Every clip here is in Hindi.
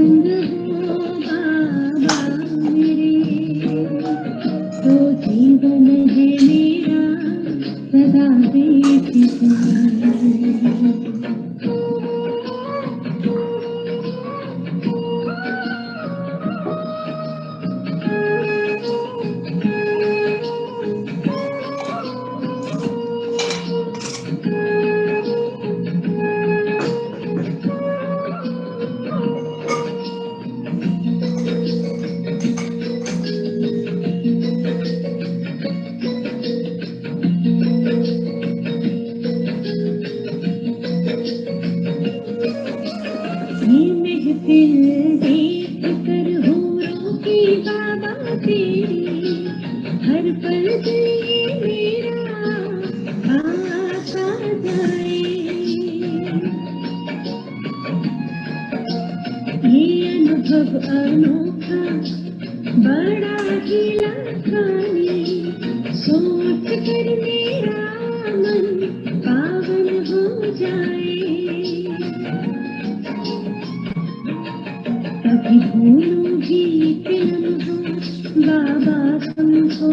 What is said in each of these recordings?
संग हो बाबा मेरे, तो जीवन है मेरा सदा बेफिक्र। ये महफिल देख कर हूरों की बाबा तेरी, हर पल दिल मेरा आता जाए। ये अनुभव अनोखा बड़ा ही लाखानी, सोच कर मेरा मन पावन हो जाए। कभी भूलूंगी कि लम्हा बाबा तुमको,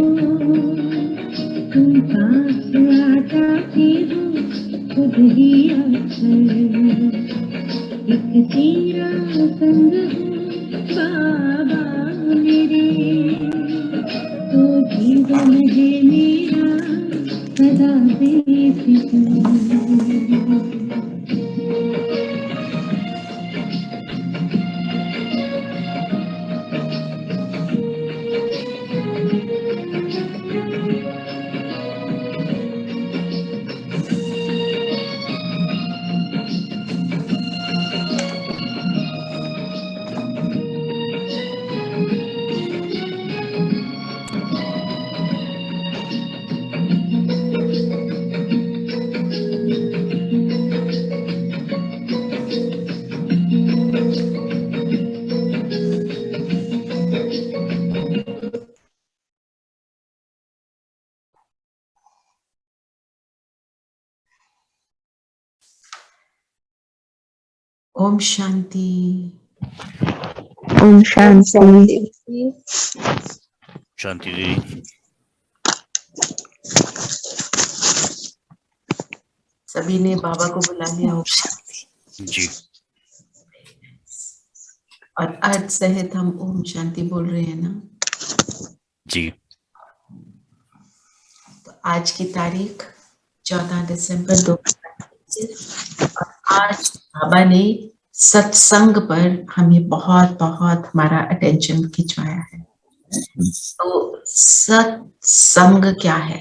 तुम पास आ जाते हो खुद ही आकर। एक तेरा संग हो बाबा मेरे, तो जीवन है मेरा सदा बेफिक्र। ओम शांति। ओम शांति। शांति दीदी। सभी ने बाबा को बुला लिया। ओम शांति जी। और अर्थ सहित हम ओम शांति बोल रहे हैं ना जी। तो आज की तारीख 14 दिसंबर 2025 और आज बाबा ने सत्संग पर हमें बहुत बहुत हमारा अटेंशन खिंचवाया है। तो सत्संग क्या है?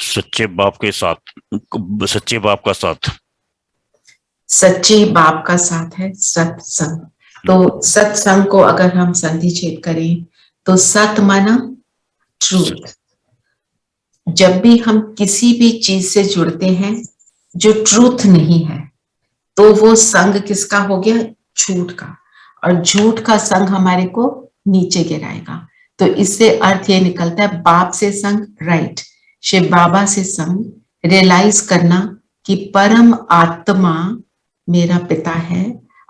सच्चे बाप के साथ, सच्चे बाप का साथ, सच्चे बाप का साथ है सत्संग। तो सत्संग को अगर हम संधि छेद करें तो सत माना ट्रूथ। जब भी हम किसी भी चीज से जुड़ते हैं जो ट्रूथ नहीं है तो वो संग किसका हो गया? झूठ का। और झूठ का संग हमारे को नीचे गिराएगा। तो इससे अर्थ ये निकलता है बाप से संग, राइट, शिव बाबा से संग, रियलाइज करना कि परम आत्मा मेरा पिता है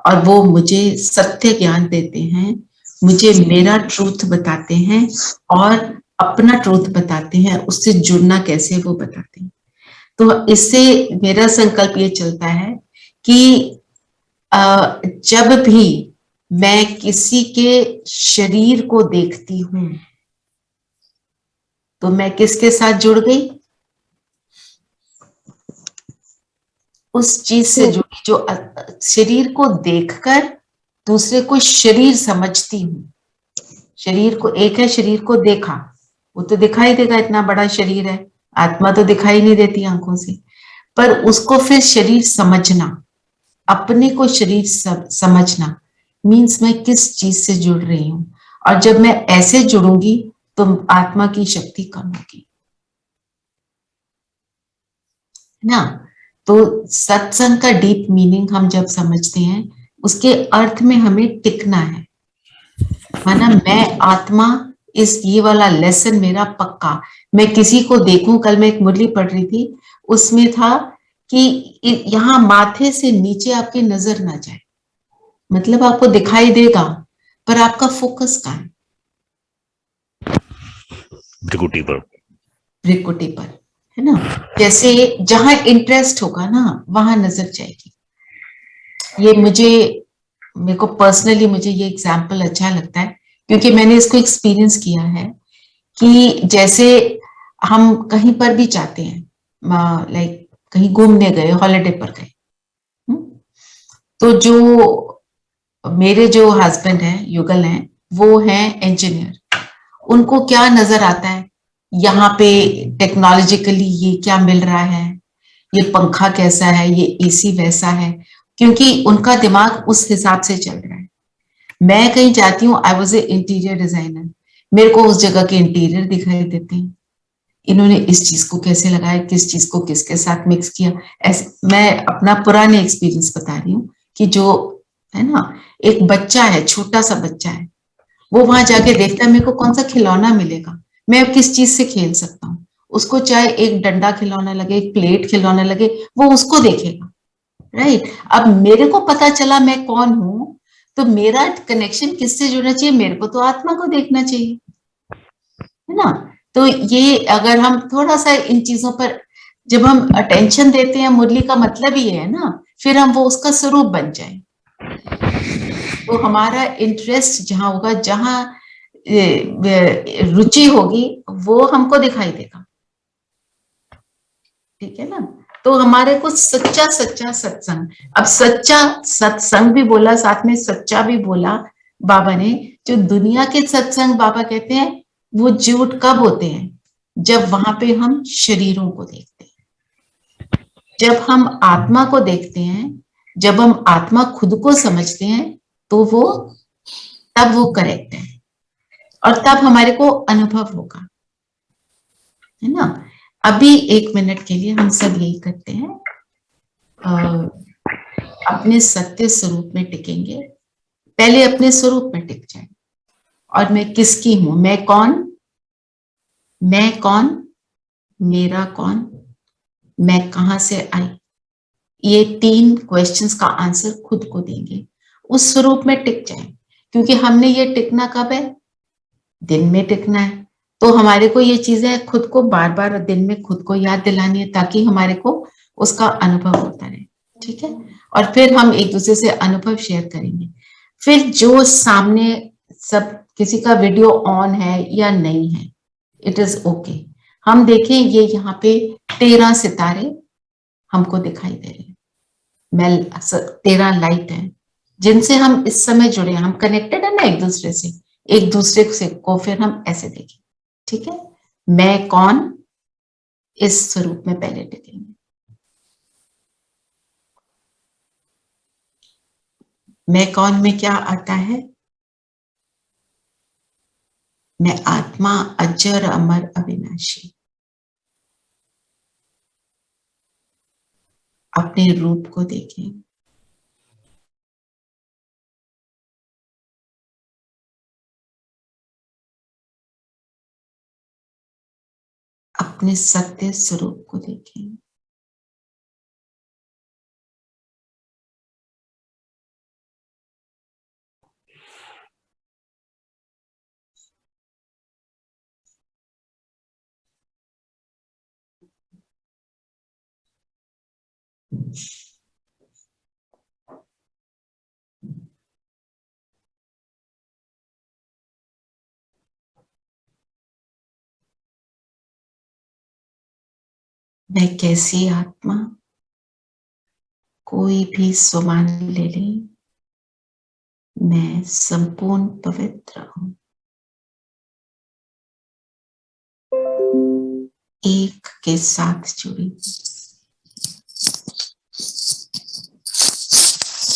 और वो मुझे सत्य ज्ञान देते हैं, मुझे मेरा ट्रूथ बताते हैं और अपना ट्रूथ बताते हैं, उससे जुड़ना कैसे वो बताते हैं। तो इससे मेरा संकल्प ये चलता है कि जब भी मैं किसी के शरीर को देखती हूं तो मैं किसके साथ जुड़ गई? उस चीज से जुड़ी जो शरीर को देखकर दूसरे को शरीर समझती हूँ। शरीर को, एक है शरीर को देखा, वो तो दिखाई देगा, इतना बड़ा शरीर है, आत्मा तो दिखाई नहीं देती आंखों से, पर उसको फिर शरीर समझना, अपने को शरीर समझना मीन्स मैं किस चीज से जुड़ रही हूं। और जब मैं ऐसे जुड़ूंगी तो आत्मा की शक्ति कम होगी ना। तो सत्संग का डीप मीनिंग हम जब समझते हैं उसके अर्थ में हमें टिकना है। माना मैं आत्मा, इस ये वाला लेसन मेरा पक्का। मैं किसी को देखूं, कल मैं एक मुरली पढ़ रही थी, उसमें था कि यहाँ माथे से नीचे आपकी नजर ना जाए, मतलब आपको दिखाई देगा पर आपका फोकस कहाँ है? भ्रिकुटी पर। भ्रिकुटी पर, है ना। जैसे जहां इंटरेस्ट होगा ना वहां नजर जाएगी। ये मेरे को पर्सनली मुझे ये एग्जाम्पल अच्छा लगता है, क्योंकि मैंने इसको एक्सपीरियंस किया है कि जैसे हम कहीं पर भी जाते हैं, लाइक कहीं घूमने गए, हॉलिडे पर गए, तो जो मेरे जो हस्बैंड हैं, युगल हैं, वो हैं इंजीनियर। उनको क्या नजर आता है, यहाँ पे टेक्नोलॉजिकली ये क्या मिल रहा है, ये पंखा कैसा है, ये एसी वैसा है, क्योंकि उनका दिमाग उस हिसाब से चल रहा है। मैं कहीं जाती हूँ, I was a interior designer, मेरे को उस जगह के इंटीरियर दिखाई देते हैं, इन्होंने इस चीज को कैसे लगाया, किस चीज को किसके साथ मिक्स किया। ऐसे मैं अपना पुराने एक्सपीरियंस बता रही हूँ कि जो है ना, एक बच्चा है, छोटा सा बच्चा है, वो वहां जाके देखता है मेरे को कौन सा खिलौना मिलेगा, मैं किस चीज से खेल सकता हूँ। उसको चाहे एक डंडा खिलौना लगे, एक प्लेट खिलौना लगे, वो उसको देखेगा, राइट। अब मेरे को पता चला मैं कौन हूं, तो मेरा कनेक्शन किससे जुड़ना चाहिए, मेरे को तो आत्मा को देखना चाहिए, है ना। तो ये अगर हम थोड़ा सा इन चीजों पर जब हम अटेंशन देते हैं, मुरली का मतलब ही है ना, फिर हम वो उसका स्वरूप बन जाए, तो हमारा इंटरेस्ट जहां होगा, जहां रुचि होगी, वो हमको दिखाई देगा, ठीक है ना। तो हमारे को सच्चा सच्चा सत्संग, अब सच्चा सत्संग भी बोला, साथ में सच्चा भी बोला बाबा ने। जो दुनिया के सत्संग बाबा कहते हैं वो झूठ कब होते हैं, जब वहां पे हम शरीरों को देखते हैं। जब हम आत्मा को देखते हैं, जब हम आत्मा खुद को समझते हैं, तो वो तब वो करेक्ट है, और तब हमारे को अनुभव होगा, है ना। अभी 1 मिनट के लिए हम सब यही करते हैं, अपने सत्य स्वरूप में टिकेंगे। पहले अपने स्वरूप में टिक जाए, और मैं किसकी हूं, मैं कौन, मैं कौन, मेरा कौन, मैं कहां से आई, ये 3 क्वेश्चंस का आंसर खुद को देंगे, उस स्वरूप में टिक जाए। क्योंकि हमने ये टिकना कब है, दिन में टिकना है। तो हमारे को ये चीजें खुद को बार बार दिन में खुद को याद दिलानी है, ताकि हमारे को उसका अनुभव होता रहे, ठीक है। और फिर हम एक दूसरे से अनुभव शेयर करेंगे। फिर जो सामने सब किसी का वीडियो ऑन है या नहीं है, इट इज ओके। हम देखें ये यहाँ पे 13 सितारे हमको दिखाई दे रहे हैं, मैं 13 लाइट है जिनसे हम इस समय जुड़े हैं, हम कनेक्टेड है ना एक दूसरे से, एक दूसरे से को फिर हम ऐसे देखें, ठीक है। मैं कौन, इस स्वरूप में पहले टिकेंगे। मैं कौन में क्या आता है, मैं आत्मा अजर अमर अविनाशी, अपने रूप को देखें। अपने सत्य स्वरूप को देखें। मैं कैसी आत्मा, कोई भी सुमान ले ले, मैं संपूर्ण पवित्र हूं, एक के साथ जुड़ी।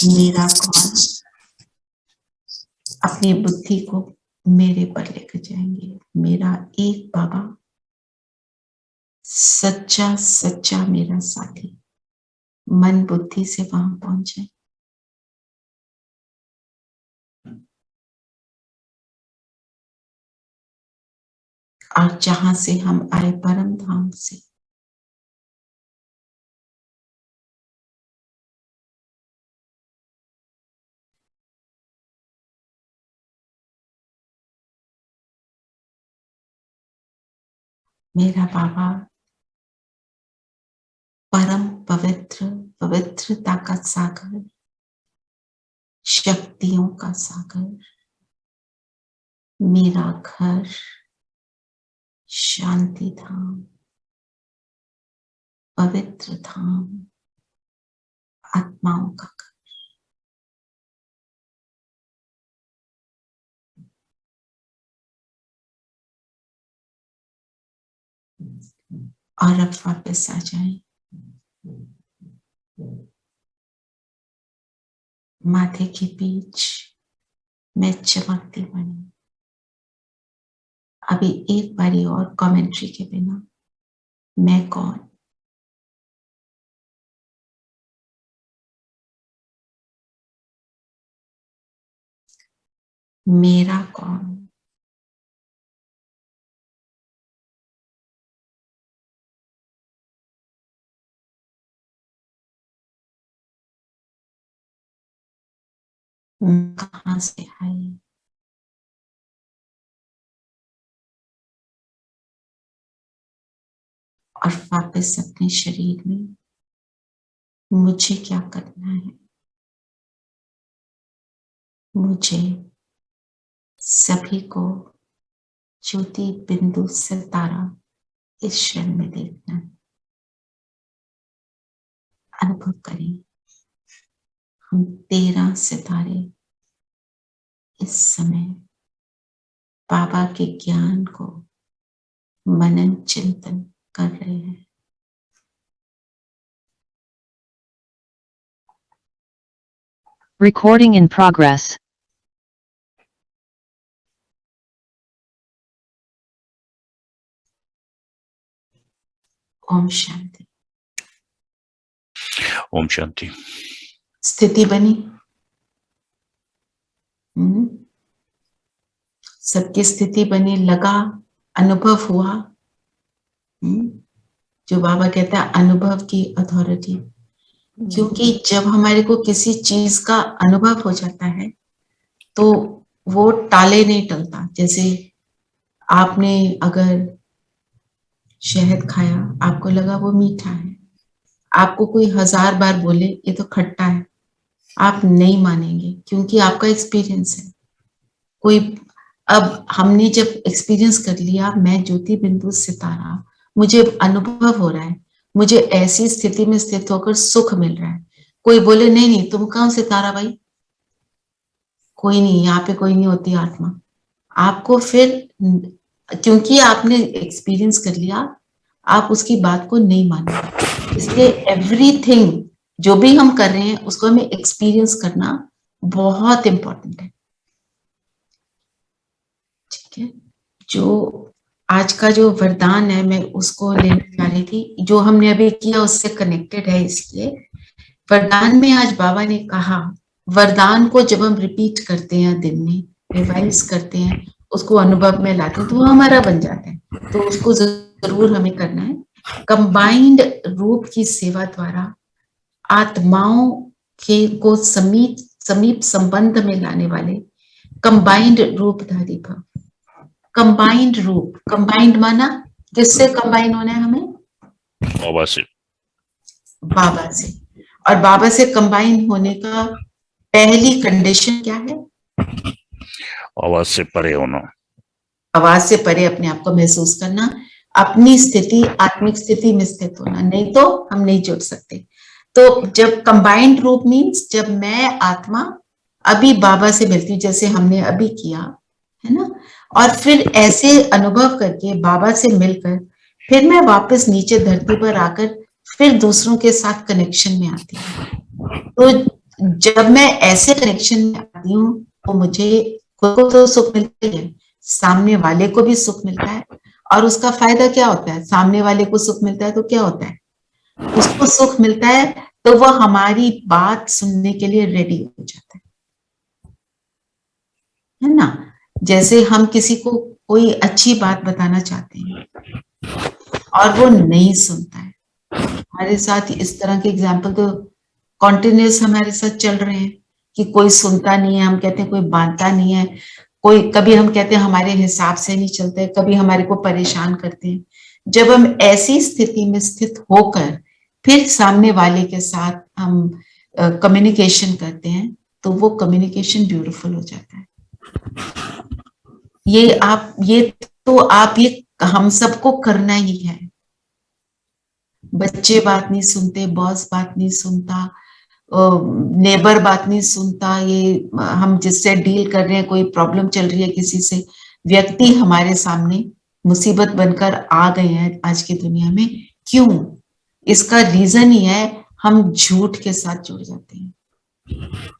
मेरा कौन, अपनी बुद्धि को मेरे पर लेकर जाएंगे। मेरा एक बाबा, सच्चा सच्चा मेरा साथी, मन बुद्धि से वहां पहुंचे। और जहां से हम आए, परम धाम से, मेरा बाबा परम पवित्र, पवित्रता का सागर, शक्तियों का सागर, मेरा घर शांति धाम, पवित्र धाम, आत्माओं का घर। और अब वापस आ जाएं, माथे के बीच में चमकती बनी। अभी एक बारी और कमेंट्री के बिना, मैं कौन, मेरा कौन, कहां से आई, और वापस अपने शरीर में मुझे क्या करना है। मुझे सभी को ज्योति बिंदु सितारा इस क्षण में देखना है। अनुभव करें, हम 13 सितारे इस समय बाबा के ज्ञान को मनन चिंतन कर रहे हैं। Recording in progress. Om Shanti. Om Shanti. स्थिति बनी, सबकी स्थिति बनी, लगा, अनुभव हुआ। जो बाबा कहता है अनुभव की अथॉरिटी, क्योंकि जब हमारे को किसी चीज का अनुभव हो जाता है तो वो टाले नहीं टलता। जैसे आपने अगर शहद खाया, आपको लगा वो मीठा है, आपको कोई 1000 बार बोले ये तो खट्टा है, आप नहीं मानेंगे, क्योंकि आपका एक्सपीरियंस है। कोई, अब हमने जब एक्सपीरियंस कर लिया, मैं ज्योति बिंदु सितारा, मुझे अनुभव हो रहा है, मुझे ऐसी स्थिति में स्थित होकर सुख मिल रहा है। कोई बोले नहीं नहीं तुम कौन सितारा भाई, कोई नहीं, यहाँ पे कोई नहीं होती आत्मा। आपको फिर, क्योंकि आपने एक्सपीरियंस कर लिया, आप उसकी बात को नहीं मानेंगे। इसलिए एवरीथिंग जो भी हम कर रहे हैं उसको हमें एक्सपीरियंस करना बहुत इंपॉर्टेंट है। ठीक है, जो आज का जो वरदान है मैं उसको लेने जा रही थी, जो हमने अभी किया उससे कनेक्टेड है। इसलिए वरदान में आज बाबा ने कहा, वरदान को जब हम रिपीट करते हैं, दिन में रिवाइज करते हैं, उसको अनुभव में लाते हैं, तो वो हमारा बन जाता है। तो उसको जरूर हमें करना है। कंबाइंड रूप की सेवा द्वारा आत्माओं के को समीप संबंध में लाने वाले कंबाइंड रूपधारी भव। कंबाइंड रूप, कंबाइंड माना किससे कंबाइन होना है हमें? बाबा से। बाबा से। और बाबा से कंबाइन होने का पहली कंडीशन क्या है? आवाज से परे होना। आवाज से परे अपने आप को महसूस करना, अपनी स्थिति, आत्मिक स्थिति में स्थित होना, नहीं तो हम नहीं जुड़ सकते। तो जब कंबाइंड रूप मीन्स जब मैं आत्मा अभी बाबा से मिलती हूँ, जैसे हमने अभी किया है ना, और फिर ऐसे अनुभव करके बाबा से मिलकर फिर मैं वापस नीचे धरती पर आकर फिर दूसरों के साथ कनेक्शन में आती हूँ। तो जब मैं ऐसे कनेक्शन में आती हूँ तो मुझे खुद को तो सुख मिलता है, सामने वाले को भी सुख मिलता है। और उसका फायदा क्या होता है? सामने वाले को सुख मिलता है तो क्या होता है? उसको सुख मिलता है तो वह हमारी बात सुनने के लिए रेडी हो जाता है ना। जैसे हम किसी को कोई अच्छी बात बताना चाहते हैं और वो नहीं सुनता है। हमारे साथ इस तरह के एग्जाम्पल तो कॉन्टिन्यूस हमारे साथ चल रहे हैं कि कोई सुनता नहीं है, हम कहते हैं कोई बांधता नहीं है, कोई, कभी हम कहते हैं हमारे हिसाब से नहीं चलते, कभी हमारे को परेशान करते हैं। जब हम ऐसी स्थिति में स्थित होकर फिर सामने वाले के साथ हम कम्युनिकेशन करते हैं तो वो कम्युनिकेशन ब्यूटीफुल हो जाता है। ये हम सबको करना ही है। बच्चे बात नहीं सुनते, बॉस बात नहीं सुनता, नेबर बात नहीं सुनता, ये हम जिससे डील कर रहे हैं, कोई प्रॉब्लम चल रही है किसी से, व्यक्ति हमारे सामने मुसीबत बनकर आ गए हैं आज की दुनिया में। क्यों? इसका रीजन ही है हम झूठ के साथ जुड़ जाते हैं,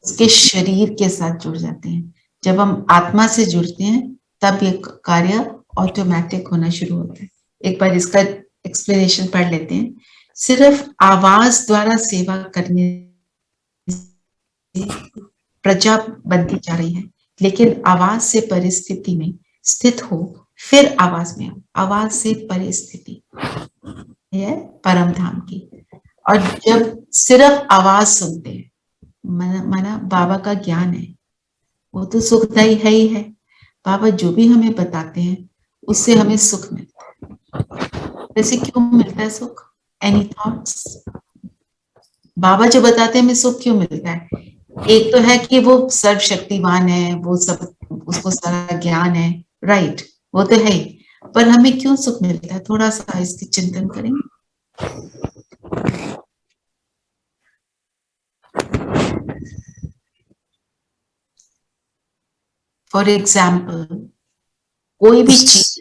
उसके शरीर के साथ जुड़ जाते हैं। जब हम आत्मा से जुड़ते हैं तब ये कार्य ऑटोमेटिक होना शुरू होता है। एक बार इसका एक्सप्लेनेशन पढ़ लेते हैं। सिर्फ आवाज द्वारा सेवा करने प्रजा बनती जा रही है, लेकिन आवाज से परिस्थिति में स्थित हो, फिर आवाज में आओ। आवाज से परिस्थिति है परम धाम की। और जब सिर्फ आवाज सुनते हैं, माना बाबा का ज्ञान है, वो तो सुखदायी है ही है। बाबा जो भी हमें बताते हैं उससे हमें सुख मिलता है। वैसे क्यों मिलता है सुख? Any thoughts? बाबा जो बताते हैं हमें सुख क्यों मिलता है? एक तो है कि वो सर्वशक्तिवान है, वो सब, उसको सारा ज्ञान है, राइट, वो तो है ही। पर हमें क्यों सुख मिलता है? थोड़ा सा इसकी चिंतन करेंगे। फॉर एग्जाम्पल कोई भी चीज,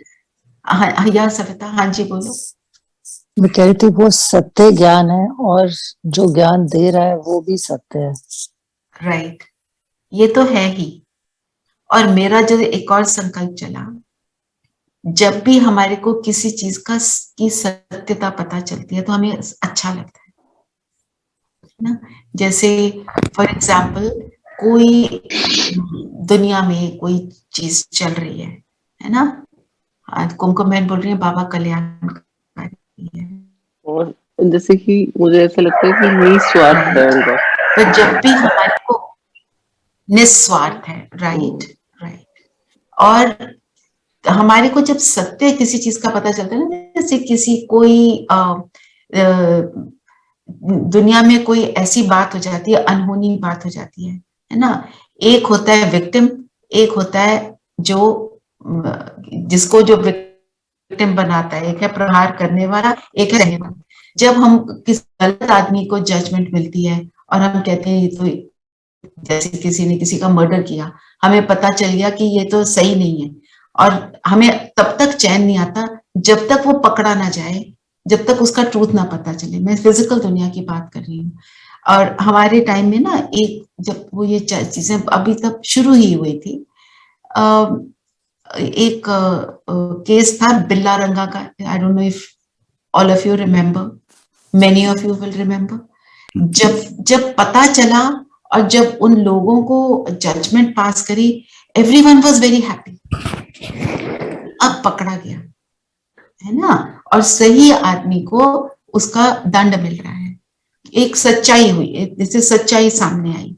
या सविता, हाँ जी बोलो। मैं कह रही थी वो सत्य ज्ञान है और जो ज्ञान दे रहा है वो भी सत्य है। राइट, ये तो है ही। और मेरा जो एक और संकल्प चला, जब भी हमारे को किसी चीज की सत्यता पता चलती है तो हमें अच्छा लगता है ना। जैसे फॉर एग्जाम्पल कोई दुनिया में कोई चीज चल रही है ना। कुमकुम बहन बोल रही है बाबा कल्याणकारी है, और जैसे कि मुझे ऐसा लगता है कि निस्वार्थ है उनका। तो जब भी हमारे को निस्वार्थ है, राइट राइट। और हमारे को जब सत्य किसी चीज का पता चलता है ना, जैसे किसी कोई दुनिया में कोई ऐसी बात हो जाती है, अनहोनी बात हो जाती है ना। एक होता है विक्टिम, एक होता है जो जिसको जो विक्टिम बनाता है, एक है प्रहार करने वाला, एक है रहने वाला। जब हम किसी गलत आदमी को जजमेंट मिलती है और हम कहते हैं ये तो, जैसे किसी ने किसी का मर्डर किया, हमें पता चल गया कि ये तो सही नहीं है, और हमें तब तक चैन नहीं आता जब तक वो पकड़ा ना जाए, जब तक उसका ट्रूथ ना पता चले। मैं फिजिकल दुनिया की बात कर रही हूँ। और हमारे टाइम में ना, एक जब वो ये चीजें अभी तक शुरू ही हुई थी, एक केस था बिल्ला रंगा का। I don't know if all of you remember, many of you will remember. जब पता चला और जब उन लोगों को जजमेंट पास करी, एवरीवन वाज वेरी हैप्पी। अब पकड़ा गया है ना, और सही आदमी को उसका दंड मिल रहा है। एक सच्चाई हुई, जैसे सच्चाई सामने आई।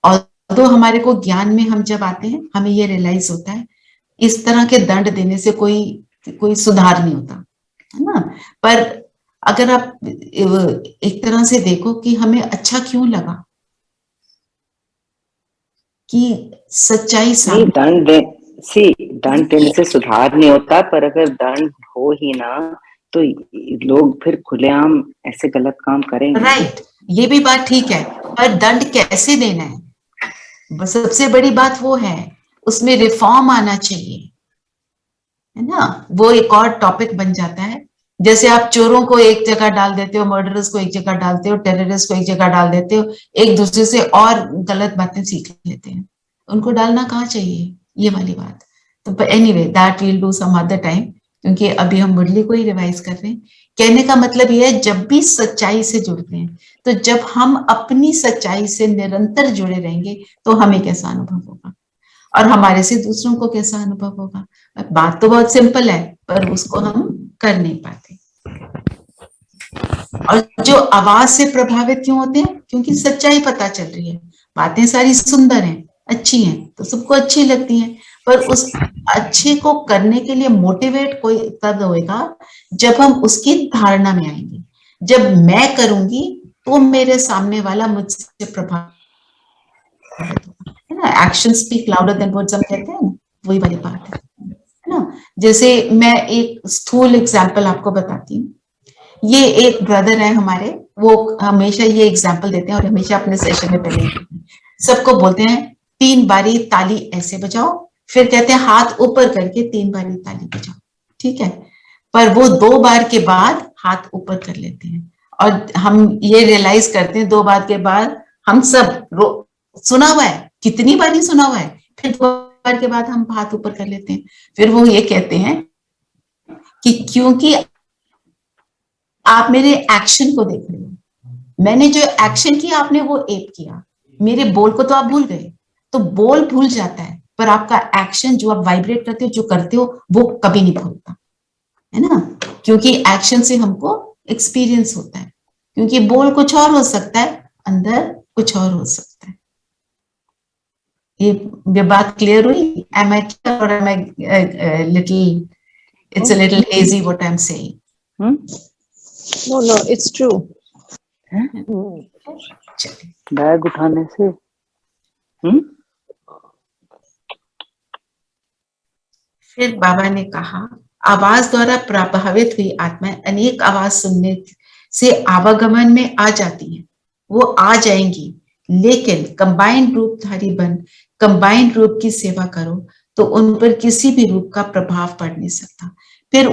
और तो हमारे को ज्ञान में हम जब आते हैं हमें ये रियलाइज होता है इस तरह के दंड देने से कोई सुधार नहीं होता है ना। पर अगर आप एक तरह से देखो कि हमें अच्छा क्यों लगा कि सच्चाई सामने। दंड देने से सुधार नहीं होता, पर अगर दंड हो ही ना तो लोग फिर खुलेआम ऐसे गलत काम करेंगे। राइट, ये भी बात ठीक है, पर दंड कैसे देना है, बस सबसे बड़ी बात वो है। उसमें रिफॉर्म आना चाहिए, है ना। वो एक और टॉपिक बन जाता है। जैसे आप चोरों को एक जगह डाल देते हो, मर्डरर्स को एक जगह डालते हो, टेररिस्ट को एक जगह डाल देते हो, एक दूसरे से और गलत बातें सीख लेते हैं। उनको डालना कहाँ चाहिए, ये वाली बात। तो anyway that we'll do some other time, क्योंकि अभी हम मुरली को ही रिवाइज कर रहे हैं। कहने का मतलब ये है, जब भी सच्चाई से जुड़ते हैं, तो जब हम अपनी सच्चाई से निरंतर जुड़े रहेंगे तो हमें कैसा अनुभव होगा और हमारे से दूसरों को कैसा अनुभव होगा। बात तो बहुत सिंपल है, पर उसको हम कर नहीं पाते। और जो आवाज से प्रभावित क्यों होते हैं? क्योंकि सच्चाई पता चल रही है, बातें सारी सुंदर हैं, अच्छी हैं, तो सबको अच्छी लगती हैं। पर उस अच्छे को करने के लिए मोटिवेट कोई तब होएगा जब हम उसकी धारणा में आएंगे। जब मैं करूंगी तो मेरे सामने वाला मुझसे प्रभावित होगा, है ना। Action speak louder than words हम कहते हैं ना, वही वाली बात है ना। जैसे मैं एक स्थूल एग्जाम्पल आपको बताती हूँ। ये एक ब्रदर है हमारे, वो हमेशा ये एग्जाम्पल देते हैं और हमेशा अपने सेशन में पहले सबको बोलते हैं 3 बारी ताली ऐसे बजाओ, फिर कहते हैं हाथ ऊपर करके 3 बारी ताली बजाओ, ठीक है। पर वो 2 बार के बाद हाथ ऊपर कर लेते हैं और हम ये रियलाइज करते हैं 2 बार के बाद हम सब सुना हुआ है, कितनी बारी सुना हुआ है, फिर 2 बार के बाद हम हाथ ऊपर कर लेते हैं। फिर वो ये कहते हैं कि क्योंकि आप मेरे एक्शन को देख रहे हो, मैंने जो एक्शन किया आपने वो एप किया, मेरे बोल को तो आप भूल गए। तो बोल भूल जाता है पर आपका एक्शन जो आप वाइब्रेट करते हो, जो करते हो, वो कभी नहीं भूलता, है ना। क्योंकि एक्शन से हमको एक्सपीरियंस होता है, क्योंकि बोल कुछ और हो सकता है, अंदर कुछ और हो सकता है। ये बात क्लियर हुई? Am I clear or am I little? It's a little hazy what I'm saying. No, it's true. Bag उठाने से फिर बाबा ने कहा, आवाज द्वारा प्रभावित हुई आत्माएं अनेक आवाज सुनने से आवागमन में आ जाती हैं, वो आ जाएंगी, लेकिन कंबाइंड रूपधारी बन कंबाइंड रूप की सेवा करो तो उन पर किसी भी रूप का प्रभाव पड़ नहीं सकता। फिर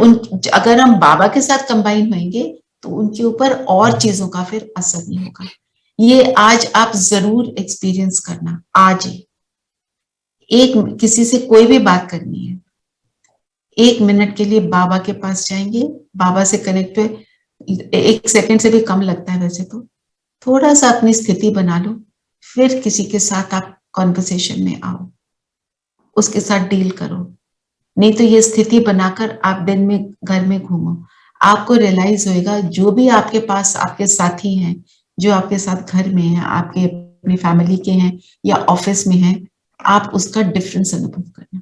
अगर हम बाबा के साथ कंबाइन होंगे तो उनके ऊपर और चीजों का फिर असर नहीं होगा। ये आज आप जरूर एक्सपीरियंस करना। आज एक किसी से कोई भी बात करनी है, 1 मिनट के लिए बाबा के पास जाएंगे, बाबा से कनेक्ट हुए, 1 सेकंड से भी कम लगता है वैसे तो, थोड़ा सा अपनी स्थिति बना लो, फिर किसी के साथ आप कॉन्वर्सेशन में आओ, उसके साथ डील करो। नहीं तो ये स्थिति बनाकर आप दिन में घर में घूमो, आपको रियलाइज होएगा जो भी आपके पास आपके साथी हैं, जो आपके साथ घर में हैं, आपके अपनी फैमिली के हैं या ऑफिस में हैं, आप उसका डिफरेंस अनुभव करना।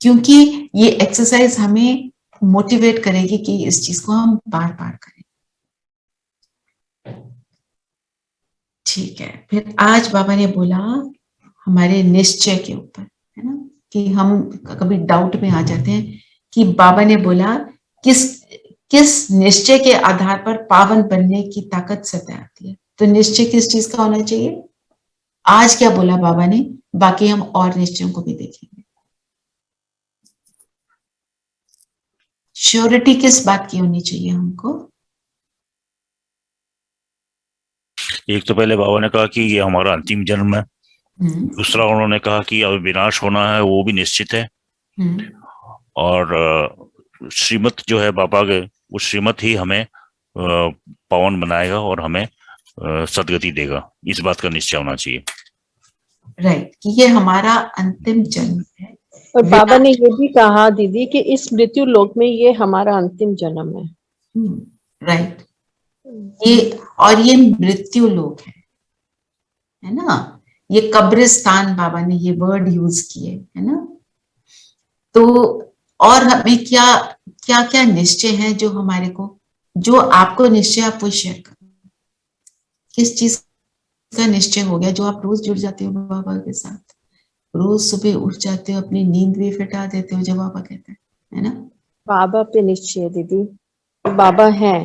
क्योंकि ये एक्सरसाइज हमें मोटिवेट करेगी कि इस चीज को हम बार बार करें। ठीक है, फिर आज बाबा ने बोला हमारे निश्चय के ऊपर, है ना, कि हम कभी डाउट में आ जाते हैं कि बाबा ने बोला किस निश्चय के आधार पर पावन बनने की ताकत सदा आती है। तो निश्चय किस चीज का होना चाहिए? आज क्या बोला बाबा ने, बाकी हम और निश्चयों को भी देखेंगे। श्योरिटी किस बात की होनी चाहिए हमको? एक तो पहले बाबा ने कहा कि ये हमारा अंतिम जन्म है, दूसरा उन्होंने कहा कि अब विनाश होना है वो भी निश्चित है, और श्रीमत जो है बाबा के, वो श्रीमत ही हमें पावन बनाएगा और हमें सदगति देगा, इस बात का निश्चय होना चाहिए। राइट, कि ये हमारा अंतिम जन्म है। और बाबा ने ये भी कहा दीदी कि इस मृत्यु लोक में ये हमारा अंतिम जन्म है। राइट, ये मृत्यु लोक है ना, ये कब्रिस्तान, बाबा ने ये वर्ड यूज किए, है ना। तो और हमें क्या क्या क्या निश्चय है जो हमारे को, जो आपको निश्चय, आप वो शेयर करो। किस चीज का निश्चय हो गया जो आप रोज जुड़ जाते हो बाबा के साथ, रोज सुबह उठ जाते हो, अपनी नींद भी फिटा देते हो जब बाबा कहते हैं, है ना। बाबा पे निश्चय दीदी, बाबा है।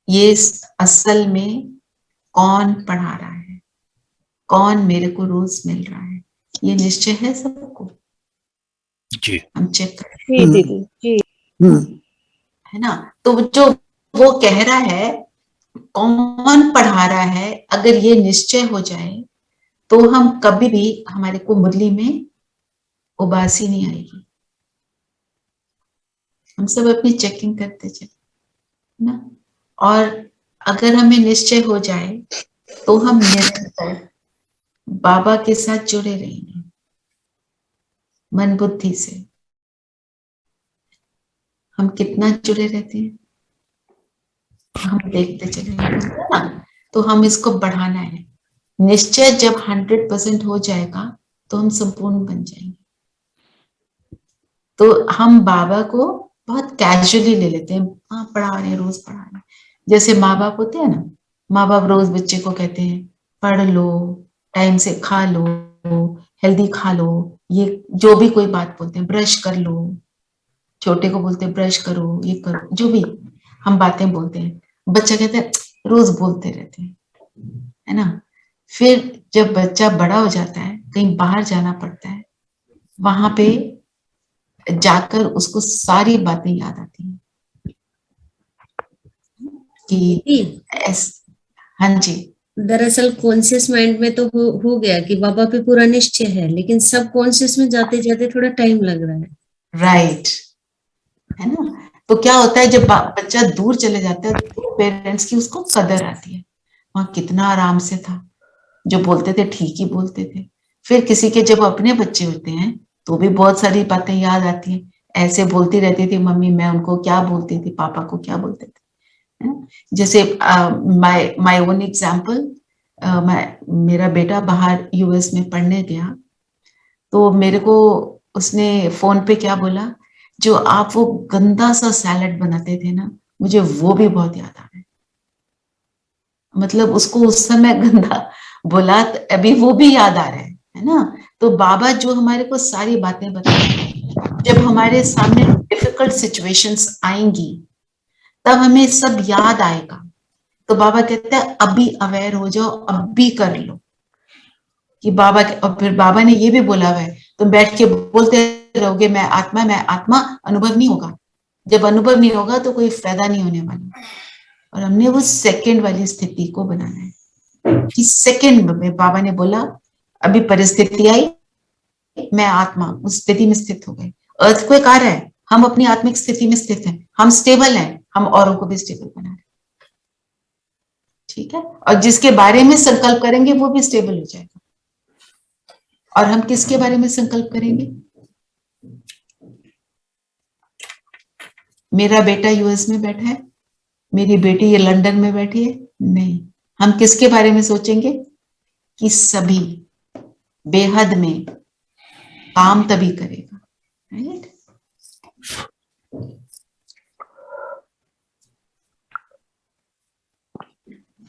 ये असल में कौन पढ़ा रहा है, कौन मेरे को रोज मिल रहा है, ये निश्चय है सबको जी। हम चेक करें। जी दीदी जी, है ना। तो जो वो कह रहा है, कौन पढ़ा रहा है, अगर ये निश्चय हो जाए तो हम कभी भी, हमारे को मुरली में उबासी नहीं आएगी। हम सब अपनी चेकिंग करते चले ना। और अगर हमें निश्चय हो जाए तो हम निरंतर बाबा के साथ जुड़े रहेंगे मन बुद्धि से। हम कितना जुड़े रहते हैं हम देखते चलेंगे ना। तो हम इसको बढ़ाना है। निश्चय जब 100% हो जाएगा तो हम संपूर्ण बन जाएंगे। तो हम बाबा को बहुत कैजुअली ले लेते हैं, हाँ पढ़ा रहे हैं, रोज पढ़ा रहे हैं। जैसे माँ बाप होते हैं ना, माँ बाप रोज बच्चे को कहते हैं पढ़ लो, टाइम से खा लो, हेल्दी खा लो, ये जो भी कोई बात बोलते हैं, ब्रश कर लो, छोटे को बोलते हैं ब्रश करो, ये करो, जो भी हम बातें बोलते हैं, बच्चा कहता है रोज बोलते रहते हैं, है ना। फिर जब बच्चा बड़ा हो जाता है, कहीं बाहर जाना पड़ता है, वहां पे जाकर उसको सारी बातें याद आती हैं कि हाँ जी, दरअसल कॉन्शियस माइंड में तो हो गया कि बाबा पे पूरा निश्चय है, लेकिन सब कॉन्शियस में जाते जाते थोड़ा टाइम लग रहा है। राइट, है ना। तो क्या होता है, जब बच्चा दूर चले जाता है तो पेरेंट्स की उसको कदर आती है, वहां कितना आराम से था, जो बोलते थे ठीक ही बोलते थे। फिर किसी के जब अपने बच्चे होते हैं तो भी बहुत सारी बातें याद आती हैं, ऐसे बोलती रहती थी मम्मी, मैं उनको क्या बोलती थी, पापा को क्या बोलते थे, है ना? जैसे माय ओन एग्जांपल, मेरा बेटा बाहर यूएस में पढ़ने गया, तो मेरे को उसने फोन पे क्या बोला, जो आप वो गंदा सा सैलड बनाते थे ना, मुझे वो भी बहुत याद आ रहा है। मतलब उसको उस समय गंदा बोला, तो अभी वो भी याद आ रहा है ना। तो बाबा जो हमारे को सारी बातें बताते हैं, जब हमारे सामने डिफिकल्ट सिचुएशंस आएंगी तब हमें सब याद आएगा। तो बाबा कहते हैं अभी अवेयर हो जाओ, अब भी कर लो कि बाबा। और फिर बाबा ने ये भी बोला हुआ है, तुम बैठ के बोलते रहोगे मैं आत्मा, अनुभव नहीं होगा। जब अनुभव नहीं होगा तो कोई फायदा नहीं होने वाला। और हमने वो सेकंड वाली स्थिति को बनाना है कि सेकंड में बाबा ने बोला अभी परिस्थिति आई, मैं आत्मा उस स्थिति में स्थित हो गई। अर्थक्वेक आ रहा है, हम अपनी आत्मिक स्थिति में स्थित हैं, हम स्टेबल हैं, हम औरों को भी स्टेबल बना रहे हैं, ठीक है। और जिसके बारे में संकल्प करेंगे वो भी स्टेबल हो जाएगा। और हम किसके बारे में संकल्प करेंगे? मेरा बेटा यूएस में बैठा है, मेरी बेटी ये लंदन में बैठी है, नहीं, हम किसके बारे में सोचेंगे कि सभी बेहद में काम तभी करेगा, राइट।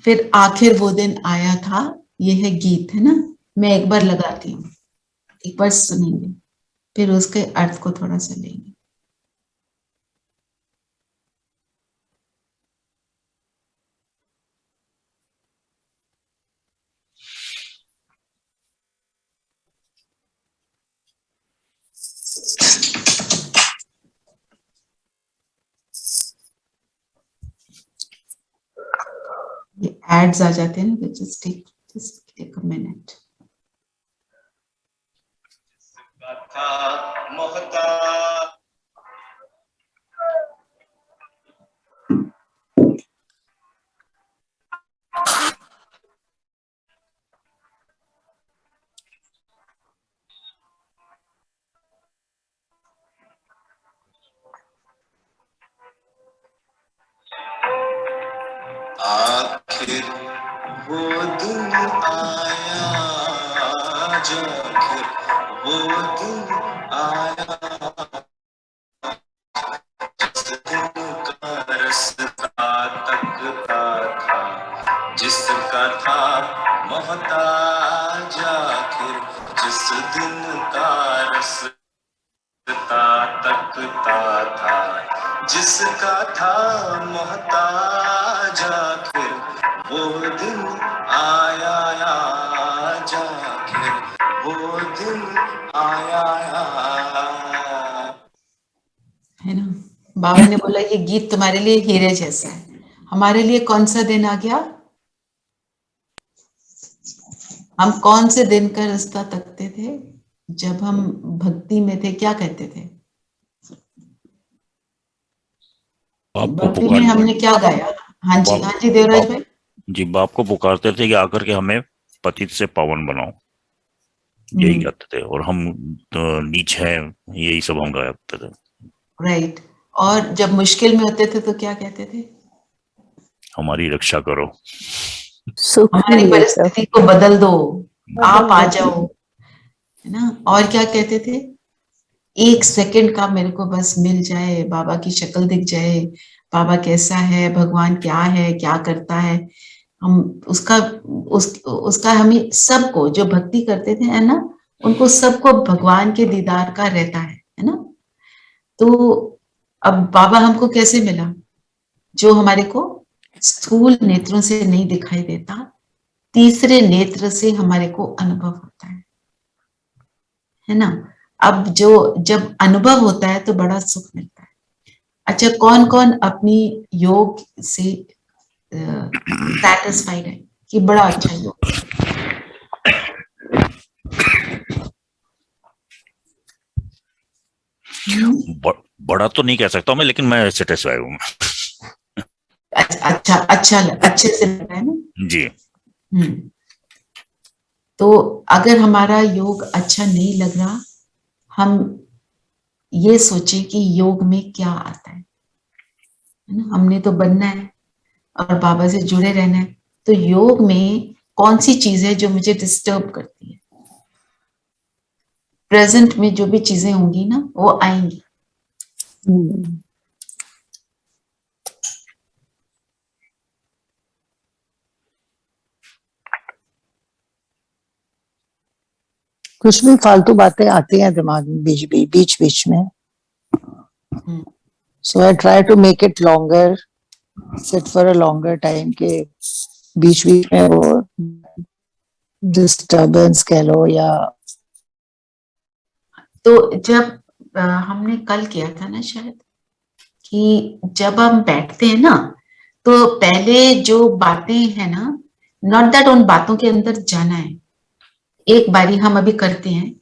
फिर आखिर वो दिन आया था, ये है गीत, है ना। मैं एक बार लगाती हूँ, एक बार सुनेंगे, फिर उसके अर्थ को थोड़ा सा लेंगे। ये एड्स आ जाते हैं ना, तो जस्ट टेक अ मिनट। आखिर वो दिन आया, आखिर वो दिन आया, जिस दिन का रास्ता तकता था, जिसका था मोहताज, आखिर जिस दिन का रास्ता तकता था, जिसका था मोहताज, आखिर वो दिन आया, आखिर वो दिन आया। है ना। बाबा ने बोला ये गीत तुम्हारे लिए हीरे जैसा है। हमारे लिए कौन सा दिन आ गया? हम कौन से दिन का रास्ता तकते थे? जब हम भक्ति में थे, क्या कहते थे? भक्ति में हमने क्या गाया? हाँ जी देवराज भाई जी, बाप को पुकारते थे कि आकर के हमें पतित से पावन बनाओ, यही कहते थे। और हम तो नीच हैं, यही सब हम गाया करते थे। राइट। और जब मुश्किल में होते थे तो क्या कहते थे? हमारी रक्षा करो, सुख हमारी परिस्थिति को बदल दो, आप आ जाओ, है ना। और क्या कहते थे, 1 सेकंड का मेरे को बस मिल जाए, बाबा की शक्ल दिख जाए, बाबा कैसा है, भगवान क्या है, क्या करता है, हम उसका हमें सबको जो भक्ति करते थे है ना, उनको सबको भगवान के दीदार का रहता है ना। तो अब बाबा हमको कैसे मिला, जो हमारे को स्थूल नेत्रों से नहीं दिखाई देता, तीसरे नेत्र से हमारे को अनुभव होता है ना। अब जब अनुभव होता है तो बड़ा सुख मिलता है। अच्छा, कौन कौन अपनी योग से सेटिस्फाइड है कि बड़ा अच्छा योग? बड़ा तो नहीं कह सकता मैं, लेकिन मैं सेटिस्फाई हूँ। अच्छे से लग रहा है ना जी। तो अगर हमारा योग अच्छा नहीं लग रहा, हम ये सोचे कि योग में क्या आता है ना। हमने तो बनना है और बाबा से जुड़े रहना है, तो योग में कौन सी चीज है जो मुझे डिस्टर्ब करती है। प्रेजेंट में जो भी चीजें होंगी ना वो आएंगी। कुछ भी फालतू बातें आती हैं दिमाग में बीच बीच में। So I try to make it longer, sit for a longer time, के बीच बीच में वो डिस्टर्बेंस कह लो या। तो जब हमने कल किया था ना शायद, कि जब हम बैठते हैं ना, तो पहले जो बातें हैं ना, नॉट दैट उन बातों के अंदर जाना है। एक बारी हम अभी करते हैं,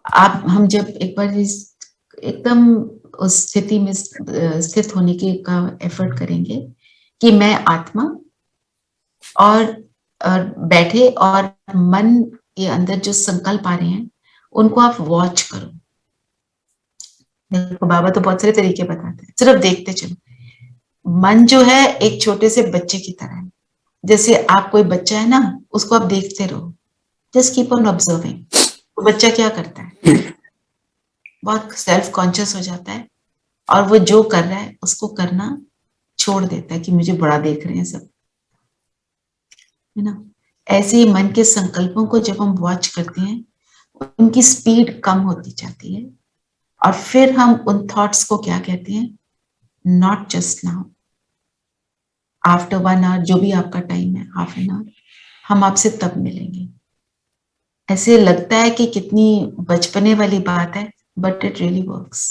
हम जब एक बार एकदम उस स्थिति में स्थित होने के का एफर्ट करेंगे कि मैं आत्मा और बैठे और मन के अंदर जो संकल्प आ रहे हैं उनको आप वॉच करो। देखो बाबा तो बहुत सारे तरीके बताते हैं, सिर्फ देखते चलो। मन जो है एक छोटे से बच्चे की तरह है। जैसे आप कोई बच्चा है ना, उसको आप देखते रहो, जस्ट कीप ऑन ऑब्जर्विंग। तो बच्चा क्या करता है, बहुत सेल्फ कॉन्शियस हो जाता है और वो जो कर रहा है उसको करना छोड़ देता है कि मुझे बड़ा देख रहे हैं सब, है ना। ऐसे ही मन के संकल्पों को जब हम वॉच करते हैं, उनकी स्पीड कम होती जाती है और फिर हम उन थॉट्स को क्या कहते हैं, not just now, after 1 hour, जो भी आपका टाइम है, हाफ एन आवर, हम आपसे तब मिलेंगे। ऐसे लगता है कि कितनी बचपने वाली बात है, बट इट रियली वर्क्स।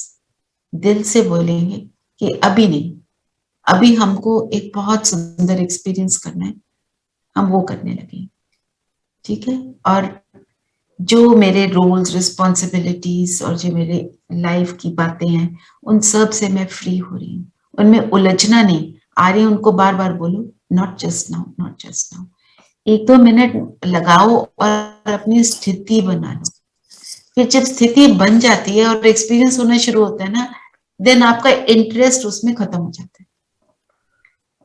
दिल से बोलेंगे कि अभी नहीं, अभी हमको एक बहुत सुंदर एक्सपीरियंस करना है, हम वो करने लगे, ठीक है। और जो मेरे रोल्स, रिस्पॉन्सिबिलिटीज और जो मेरे लाइफ की बातें हैं, उन सब से मैं फ्री हो रही हूँ, उनमें उलझना नहीं आ रही। उनको बार बार बोलो, not just now, not just now. 1-2 minute लगाओ और अपनी स्थिति बना लो। फिर जब स्थिति बन जाती है और एक्सपीरियंस होना शुरू होता है ना, देन आपका इंटरेस्ट उसमें खत्म हो जाता है।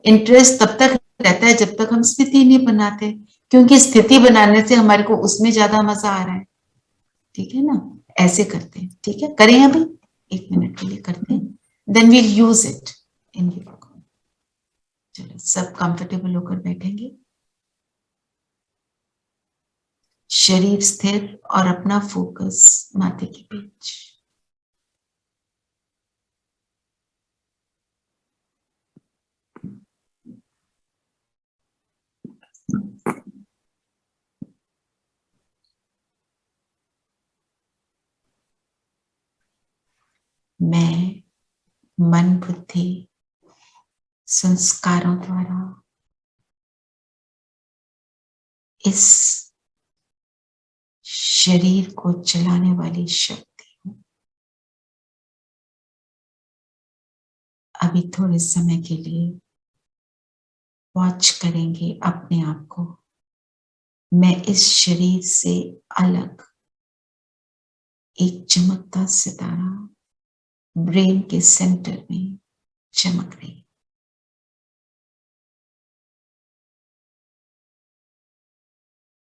इंटरेस्ट तब तक रहता है जब तक हम स्थिति नहीं बनाते, क्योंकि स्थिति बनाने से हमारे को उसमें ज्यादा मजा आ रहा है, ठीक है ना। ऐसे करते हैं, ठीक है, करें अभी 1 मिनट के लिए करते हैं, then we'll use it in योग। चलो सब कंफर्टेबल होकर बैठेंगे, शरीर स्थिर और अपना फोकस माथे के बीच। मैं मन बुद्धि संस्कारों द्वारा इस शरीर को चलाने वाली शक्ति हूं। अभी थोड़े समय के लिए वॉच करेंगे अपने आप को। मैं इस शरीर से अलग एक चमकता सितारा ब्रेन के सेंटर में चमक रही।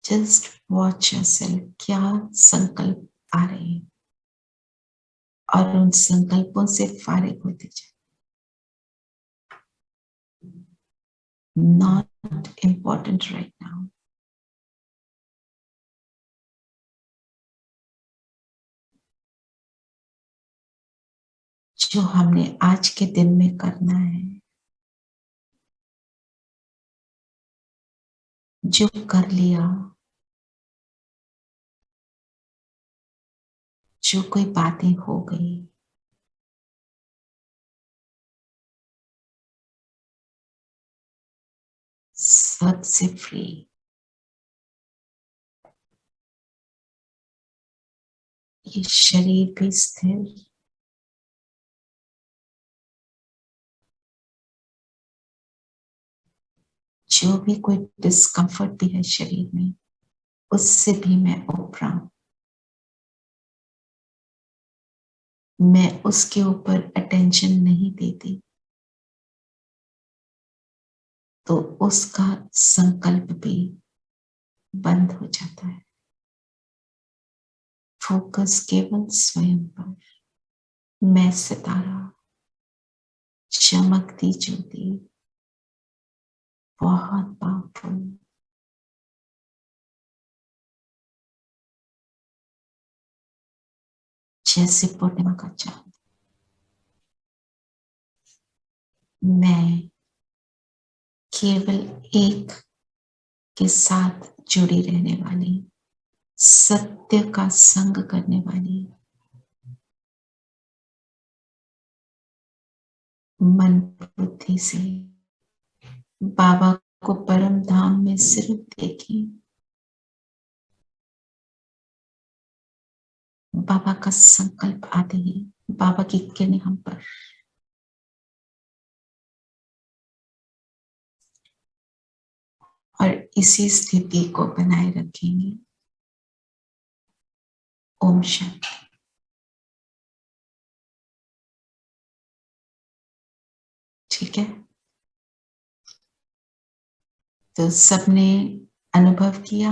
जस्ट वॉच योरसेल्फ, क्या संकल्प आ रहे हैं और उन संकल्पों से फारिग होते जाए। Not important right now. जो हमने आज के दिन में करना है, जो कर लिया, जो कोई बातें हो गई, सबसे फ्री। ये शरीर भी स्थिर, जो भी कोई डिस्कम्फर्ट भी है शरीर में, उससे भी मैं उपरा हूं। मैं उसके ऊपर अटेंशन नहीं देती, तो उसका संकल्प भी बंद हो जाता है। फोकस केवल स्वयं पर। मैं सितारा, चमकती ज्योति, बहुत पावरफुल। जैसे पूर्णिमा का चांद। मैं केवल एक के साथ जुड़ी रहने वाली, सत्य का संग करने वाली, मन बुद्धि से बाबा को परम धाम में सिर्फ देखी। बाबा का संकल्प आते ही बाबा की किरणें हम पर। और इसी स्थिति को बनाए रखेंगे। ओम शांति। ठीक है, तो सबने अनुभव किया।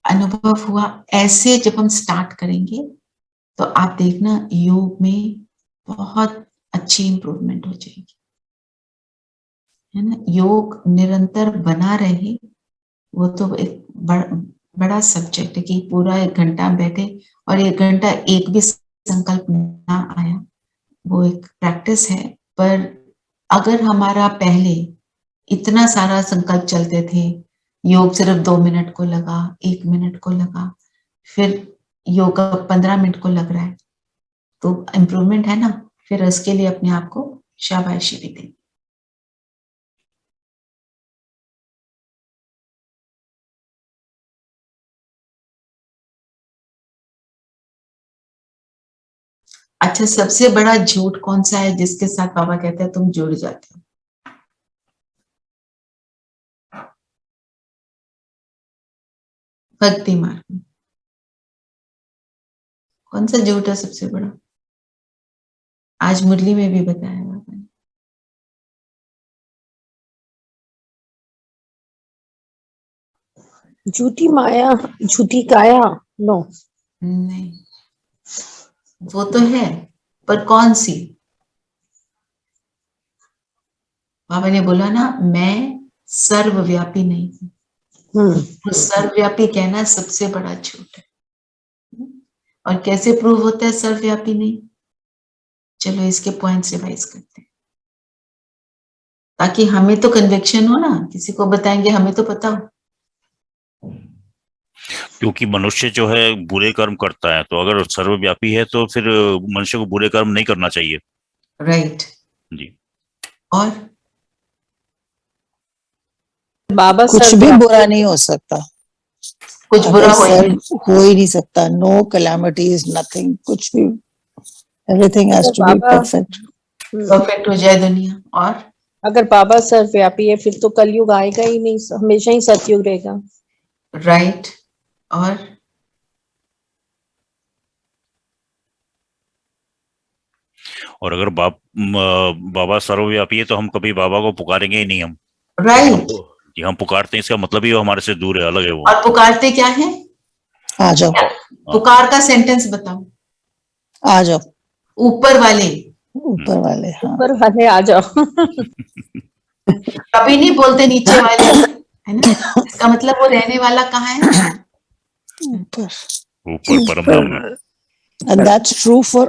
अनुभव हुआ। ऐसे जब हम स्टार्ट करेंगे तो आप देखना योग में बहुत अच्छी इंप्रूवमेंट हो जाएगी, है ना। योग निरंतर बना रहे, वो तो एक बड़ा सब्जेक्ट है कि पूरा 1 घंटा बैठे और 1 घंटा एक भी संकल्प ना आया, वो एक प्रैक्टिस है। पर अगर हमारा पहले इतना सारा संकल्प चलते थे, योग सिर्फ 2 मिनट को लगा, 1 मिनट को लगा, फिर योग 15 मिनट को लग रहा है, तो इम्प्रूवमेंट है ना। फिर उसके लिए अपने आप को शाबाशी भी दें। अच्छा, सबसे बड़ा झूठ कौन सा है जिसके साथ बाबा कहते हैं तुम जुड़ जाते हो? भक्ति मार्ग में कौन सा झूठ है सबसे बड़ा? आज मुरली में भी बताया बाबा ने। झूठी माया, झूठी काया। नो, नहीं, वो तो है, पर कौन सी? बाबा ने बोला ना, मैं सर्वव्यापी नहीं हूं। तो सर्वव्यापी कहना सबसे बड़ा झूठ है। और कैसे प्रूव होता है सर्वव्यापी नहीं? चलो इसके पॉइंट्स रिवाइज करते हैं, ताकि हमें तो कन्विक्शन हो ना, किसी को बताएंगे हमें तो पता हो। क्योंकि मनुष्य जो है बुरे कर्म करता है, तो अगर सर्वव्यापी है तो फिर मनुष्य को बुरे कर्म नहीं करना चाहिए। राइट। जी। और बाबा कुछ भी बुरा नहीं हो सकता, कुछ बुरा हो ही नहीं सकता। नो कैलामिटीज, नथिंग, कुछ भी, everything has to be perfect. Perfect हो जाए दुनिया। और अगर बाबा सर्वव्यापी है फिर तो कलयुग आएगा ही नहीं, हमेशा ही सतयुग रहेगा। राइट। और और अगर बाबा सर्वव्यापी है तो हम कभी बाबा को पुकारेंगे ही नहीं हम। राइट। कि हम पुकारते हैं इसका मतलब ही वो हमारे से दूर है, अलग है वो। और पुकारते क्या है? आ जाओ, पुकार का सेंटेंस बताओ। आ जाओ, ऊपर वाले, ऊपर वाले। हाँ, ऊपर वाले आ जाओ। कभी नहीं बोलते नीचे वाले, है ना? इसका मतलब वो रहने वाला कहाँ है? ऊपर। ऊपर परम धाम में। And that's true for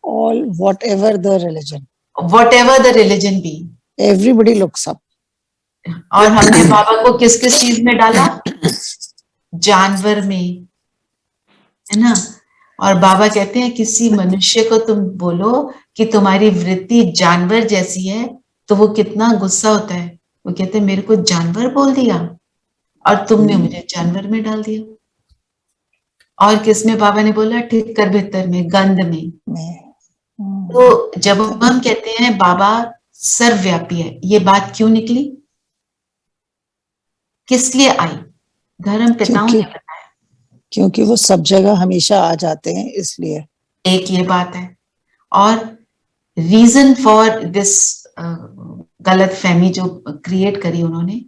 all, whatever the religion. Whatever the religion be. Everybody looks up. और हमने बाबा को किस किस चीज में डाला? जानवर में, है ना? और बाबा कहते हैं किसी मनुष्य को तुम बोलो कि तुम्हारी वृत्ति जानवर जैसी है तो वो कितना गुस्सा होता है। वो कहते हैं मेरे को जानवर बोल दिया और तुमने मुझे जानवर में डाल दिया। और किसमें बाबा ने बोला? ठिक्कर भितर में, गंध में। तो जब हम कहते हैं बाबा सर्वव्यापी है, ये बात क्यों निकली? किस लिए आई? धर्म पिताओं ने बताया। क्योंकि वो सब जगह हमेशा आ जाते हैं, इसलिए। एक ये बात है। और रीजन फॉर दिस गलत फहमी जो क्रिएट करी उन्होंने,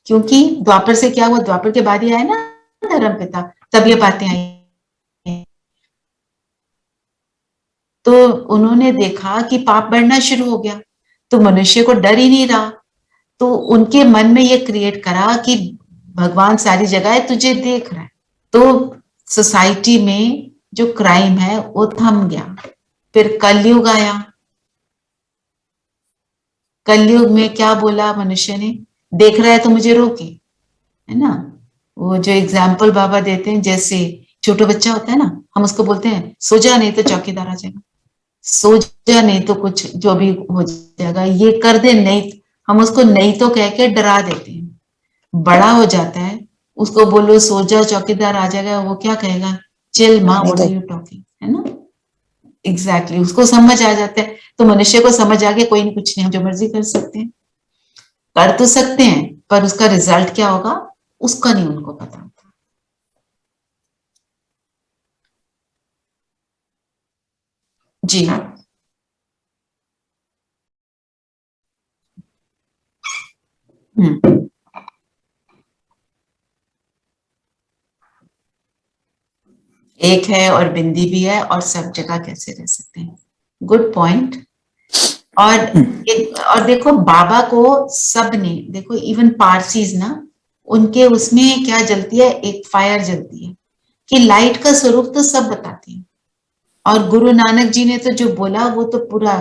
क्योंकि द्वापर से क्या हुआ? द्वापर के बाद ही आए ना धर्म पिता, तब ये बातें आई। तो उन्होंने देखा कि पाप बढ़ना शुरू हो गया, तो मनुष्य को डर ही नहीं रहा, तो उनके मन में ये क्रिएट करा कि भगवान सारी जगह है, तुझे देख रहा है। तो सोसाइटी में जो क्राइम है वो थम गया। फिर कलयुग आया। कलयुग में क्या बोला मनुष्य ने? देख रहा है तो मुझे रोके, है ना? वो जो एग्जाम्पल बाबा देते हैं, जैसे छोटा बच्चा होता है ना, हम उसको बोलते हैं सो जा नहीं तो चौकीदार आ जाएगा, सो जा नहीं तो कुछ जो भी हो जाएगा, ये कर दे नहीं, हम उसको नहीं तो कह के डरा देते हैं। बड़ा हो जाता है, उसको बोलो सो जा चौकीदार आ जाएगा, वो क्या कहेगा? चिल माँ, व्हाट आर यू टॉकिंग, है ना? एग्जैक्टली, उसको समझ आ जाता है। तो मनुष्य को समझ आ गया कोई नहीं, कुछ नहीं, हम जो मर्जी कर सकते हैं। कर तो सकते हैं पर उसका रिजल्ट क्या होगा उसका नहीं उनको पता होता। जी एक है और बिंदी भी है और सब जगह कैसे रह सकते हैं। Good point. और देखो बाबा को सब ने, देखो इवन पारसीज ना, उनके उसमें क्या जलती है? एक फायर जलती है कि लाइट का स्वरूप तो सब बताते हैं। और गुरु नानक जी ने तो जो बोला वो तो पूरा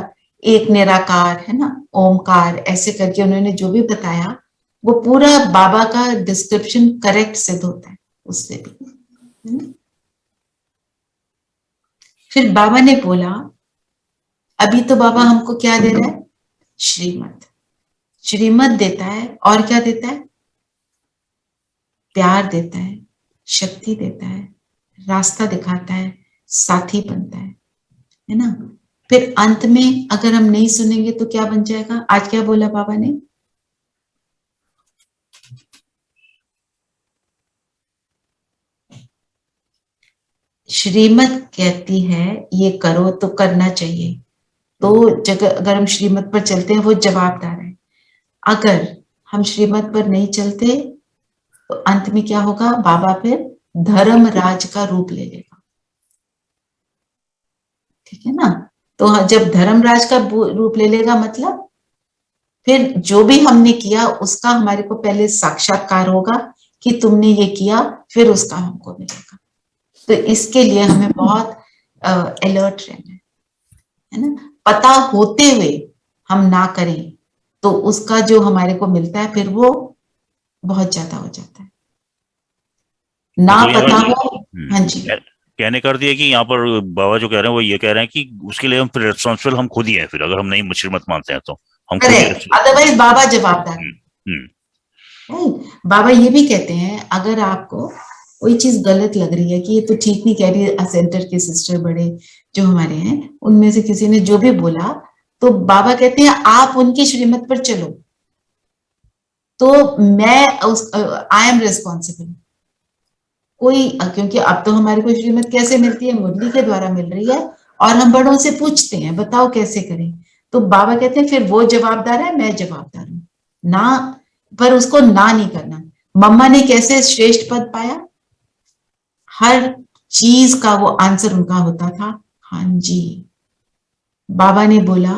एक निराकार है ना, ओमकार, ऐसे करके उन्होंने जो भी बताया वो पूरा बाबा का डिस्क्रिप्शन करेक्ट सिद्ध होता है उससे भी। फिर बाबा ने बोला, अभी तो बाबा हमको क्या दे रहा है? श्रीमत। श्रीमत देता है और क्या देता है? प्यार देता है, शक्ति देता है, रास्ता दिखाता है, साथी बनता है ना? फिर अंत में अगर हम नहीं सुनेंगे तो क्या बन जाएगा? आज क्या बोला बाबा ने? श्रीमत कहती है ये करो तो करना चाहिए, तो जगह अगर हम श्रीमत पर चलते हैं वो जवाबदार है। अगर हम श्रीमत पर नहीं चलते तो अंत में क्या होगा? बाबा फिर धर्मराज का रूप ले लेगा। ठीक है ना? तो जब धर्मराज का रूप ले लेगा मतलब फिर जो भी हमने किया उसका हमारे को पहले साक्षात्कार होगा कि तुमने ये किया, फिर उसका हमको मिलेगा। तो इसके लिए हमें बहुत अलर्ट रहना है ना? पता होते हुए हम ना करें तो उसका जो हमारे को मिलता है फिर वो बहुत ज्यादा हो जाता है। ना तो पता हो। हाँ जी, कहने कर दिया कि यहाँ पर बाबा जो कह रहे हैं वो ये कह रहे हैं कि उसके लिए हम फिर रिस्पॉन्सिबल हम खुद ही हैं। फिर अगर हम नहीं श्रीमत मानते हैं तो हम खुद ही, अदरवाइज बाबा जवाबदार है। बाबा ये भी कहते हैं अगर आपको कोई चीज गलत लग रही है कि ये तो ठीक नहीं कह रही, सेंटर के सिस्टर बड़े जो हमारे हैं उनमें से किसी ने जो भी बोला, तो बाबा कहते हैं आप उनकी श्रीमत पर चलो, तो मैं आई एम रिस्पॉन्सिबल। कोई, क्योंकि अब तो हमारे को श्रीमत कैसे मिलती है? मुरली के द्वारा मिल रही है और हम बड़ों से पूछते हैं बताओ कैसे करें, तो बाबा कहते हैं फिर वो जवाबदार है, मैं जवाबदार हूं ना, पर उसको ना नहीं करना। मम्मा ने कैसे श्रेष्ठ पद पाया, हर चीज का वो आंसर उनका होता था हाँ जी। बाबा ने बोला,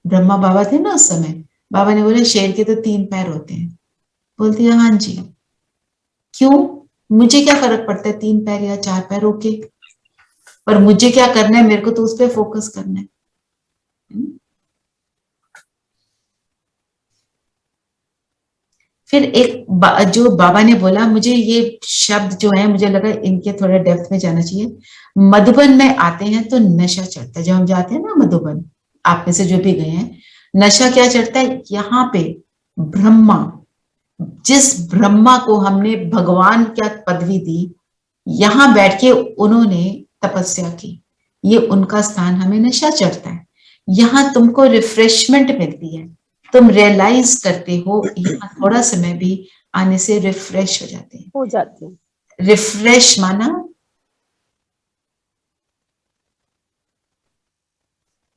ब्रह्मा बाबा थे ना उस समय, बाबा ने बोला शेर के तो 3 पैर होते हैं, बोलती है हाँ जी। क्यों, मुझे क्या फर्क पड़ता है 3 पैर या 4 पैर, ओके, पर मुझे क्या करना है, मेरे को तो उस पर फोकस करना है। फिर एक जो बाबा ने बोला, मुझे ये शब्द जो है मुझे लगा इनके थोड़ा डेप्थ में जाना चाहिए। मधुबन में आते हैं तो नशा चढ़ता है, जब हम जाते हैं ना मधुबन, आप में से जो भी गए हैं, नशा क्या चढ़ता है, यहाँ पे ब्रह्मा, जिस ब्रह्मा को हमने भगवान क्या पदवी दी, यहां बैठ के उन्होंने तपस्या की, ये उनका स्थान, हमें नशा चढ़ता है। यहाँ तुमको रिफ्रेशमेंट मिलती है, तुम रियलाइज करते हो यहाँ थोड़ा समय भी आने से रिफ्रेश हो जाते हैं। हो जाते हैं। रिफ्रेश माना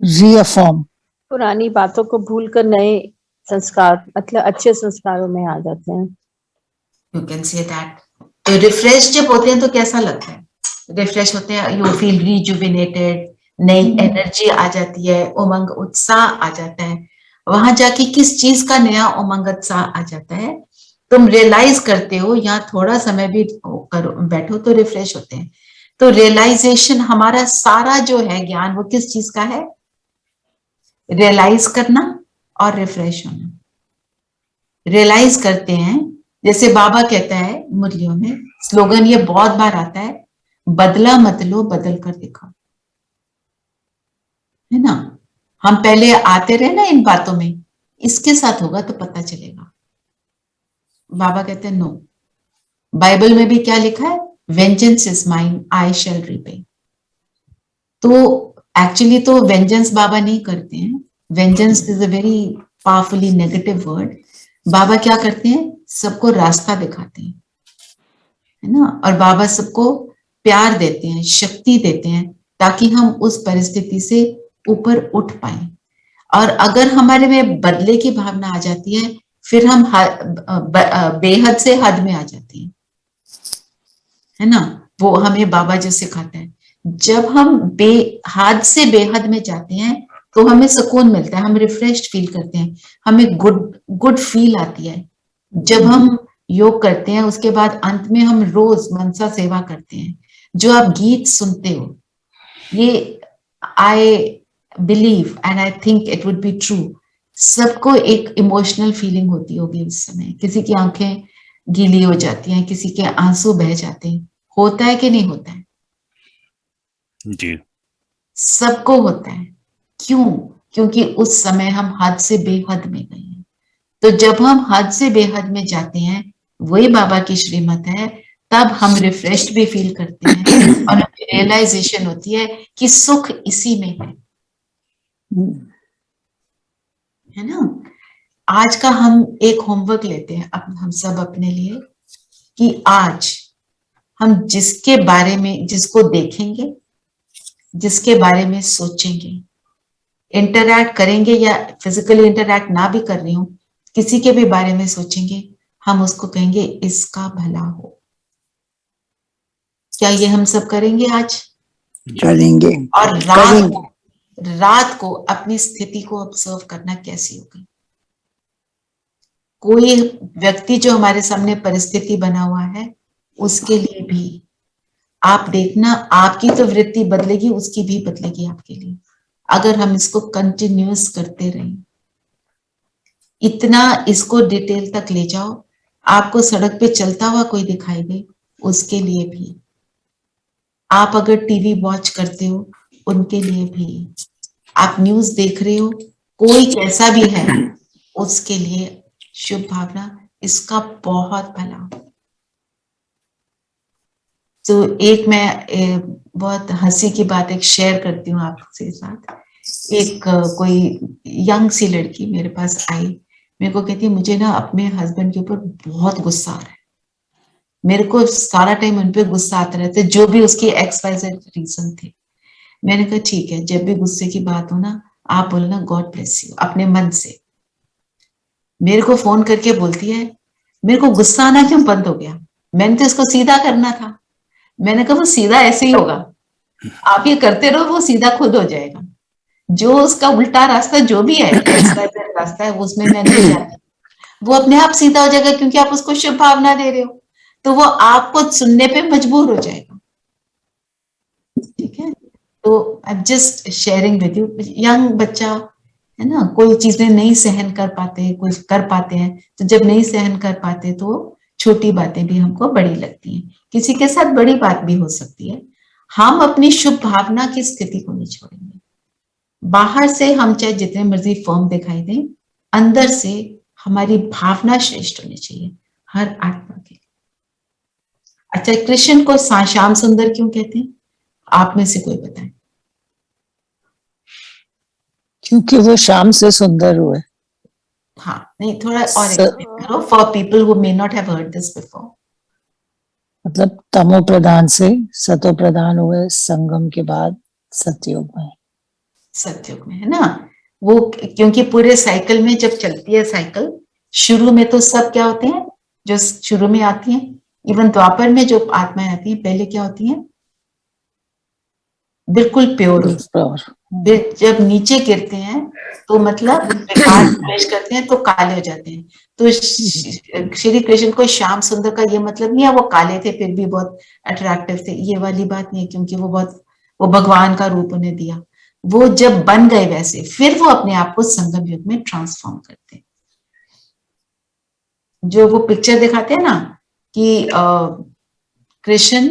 रीअफॉर्म, पुरानी बातों को भूलकर नए संस्कार, मतलब अच्छे संस्कारों में आ जाते हैं। You can say that. तो रिफ्रेश जब होते हैं तो कैसा लगता है, रिफ्रेश होते हैं, यू फील रिजुविनेटेड, नई एनर्जी आ जाती है, उमंग उत्साह आ जाता है। वहां जाके किस चीज का नया उमंग उत्साह आ जाता है, तुम रियलाइज करते हो, यहाँ थोड़ा समय भी करो, बैठो तो रिफ्रेश होते हैं। तो रियलाइजेशन, हमारा सारा जो है ज्ञान वो किस चीज का है, रियलाइज करना और रिफ्रेश होना। रियलाइज करते हैं, जैसे बाबा कहता है मुरलियों में, स्लोगन ये बहुत बार आता है, बदला मत लो बदल कर दिखाओ, है ना। हम पहले आते रहे ना इन बातों में, इसके साथ होगा तो पता चलेगा। बाबा कहते हैं नो, बाइबल में भी क्या लिखा है, vengeance is mine I shall repay. तो एक्चुअली तो वेंजेंस बाबा नहीं करते हैं, vengeance is a very powerfully negative word. बाबा क्या करते हैं, सबको रास्ता दिखाते हैं, है ना, और बाबा सबको प्यार देते हैं, शक्ति देते हैं, ताकि हम उस परिस्थिति से ऊपर उठ पाए। और अगर हमारे में बदले की भावना आ जाती है, फिर हम बेहद से हद में आ जाते हैं, है ना। वो हमें बाबा जो सिखाता है, जब हम हद से बेहद में जाते हैं तो हमें सुकून मिलता है, हम रिफ्रेश्ड फील करते हैं, हमें गुड फील आती है। जब हम योग करते हैं उसके बाद अंत में हम रोज मनसा सेवा करते हैं, जो आप गीत सुनते हो, ये I believe and I think it would be true, सबको एक इमोशनल फीलिंग होती होगी उस समय, किसी की आंखें गीली हो जाती हैं, किसी के आंसू बह जाते हैं, होता है कि नहीं होता है, जी सबको होता है। क्यों, क्योंकि उस समय हम हद से बेहद में गए हैं। तो जब हम हद से बेहद में जाते हैं, वही बाबा की श्रीमत है, तब हम रिफ्रेश्ड भी फील करते हैं और रियलाइजेशन होती है कि सुख इसी में है ना। आज का हम एक होमवर्क लेते हैं हम सब अपने लिए, कि आज हम जिसके बारे में, जिसको देखेंगे, जिसके बारे में सोचेंगे, इंटरैक्ट करेंगे या फिजिकली इंटरैक्ट ना भी कर रही हूं, किसी के भी बारे में सोचेंगे, हम उसको कहेंगे इसका भला हो। क्या ये हम सब करेंगे आज? करेंगे। और रात को अपनी स्थिति को ऑब्जर्व करना कैसी होगी। कोई व्यक्ति जो हमारे सामने परिस्थिति बना हुआ है, उसके लिए भी आप देखना, आपकी तो वृत्ति बदलेगी, उसकी भी बदलेगी आपके लिए, अगर हम इसको कंटिन्यूअस करते रहें। इतना इसको डिटेल तक ले जाओ, आपको सड़क पे चलता हुआ कोई दिखाई दे, उसके लिए भी, आप अगर टीवी वॉच करते हो, उनके लिए भी, आप न्यूज देख रहे हो, कोई कैसा भी है, उसके लिए शुभ भावना, इसका बहुत भला हो। तो एक मैं बहुत हंसी की बात एक शेयर करती हूँ आपके साथ। एक कोई यंग सी लड़की मेरे पास आई, मेरे को कहती है मुझे ना अपने हस्बैंड के ऊपर बहुत गुस्सा आ रहा है, मेरे को सारा टाइम उन पे गुस्सा आता रहता है, जो भी उसकी XYZ रीजन थे। मैंने कहा ठीक है, जब भी गुस्से की बात हो ना, आप बोलना गॉड ब्लेस यू अपने मन से। मेरे को फोन करके बोलती है, मेरे को गुस्सा आना क्यों बंद हो गया? मैंने तो इसको सीधा करना था। मैंने कहा वो सीधा ऐसे ही होगा, आप ये करते रहो, वो सीधा खुद हो जाएगा। जो उसका उल्टा रास्ता जो भी है, XYZ रास्ता है, वो उसमें मैं नहीं जाती, वो अपने आप सीधा हो जाएगा, क्योंकि आप उसको शुभ भावना दे रहे हो, तो वो आपको सुनने पे मजबूर हो जाएगा। ठीक है, तो I am just sharing with you. Young बच्चा है ना, कोई चीजें नहीं सहन कर पाते, कोई कर पाते हैं, तो जब नहीं सहन कर पाते तो छोटी बातें भी हमको बड़ी लगती हैं। किसी के साथ बड़ी बात भी हो सकती है। हम अपनी शुभ भावना की स्थिति को नहीं छोड़ेंगे। बाहर से हम चाहे जितने मर्जी फर्म दिखाई दें, अंदर से हमारी भावना श्रेष्ठ होनी चाहिए हर आत्मा के लिए। अच्छा, कृष्ण को श्याम सुंदर क्यों कहते हैं? आप में से कोई बताए? क्योंकि वो शाम से सुंदर हुए। हाँ, नहीं, थोड़ा और एक्सप्लेन करो for people who may not have heard this before. मतलब तमो प्रधान से सतो प्रधान हुए, संगम के बाद सतयुग में। सतयुग में, है ना? वो क्योंकि पूरे साइकिल में जब चलती है साइकिल, शुरू में तो सब क्या होते हैं, जो शुरू में आती हैं, इवन द्वापर में जो आत्माएं आती हैं, पहले क्या होती हैं? बिल्कुल प्योर। फिर जब नीचे गिरते हैं तो मतलब विकार प्रवेश करते हैं तो काले हो जाते हैं। तो श्री कृष्ण को श्याम सुंदर का ये मतलब नहीं है वो काले थे फिर भी बहुत अट्रैक्टिव थे, ये वाली बात नहीं है, क्योंकि वो भगवान का रूप उन्हें दिया। वो जब बन गए वैसे, फिर वो अपने आप को संगम युग में ट्रांसफॉर्म करते हैं। जो वो पिक्चर दिखाते हैं ना कि कृष्ण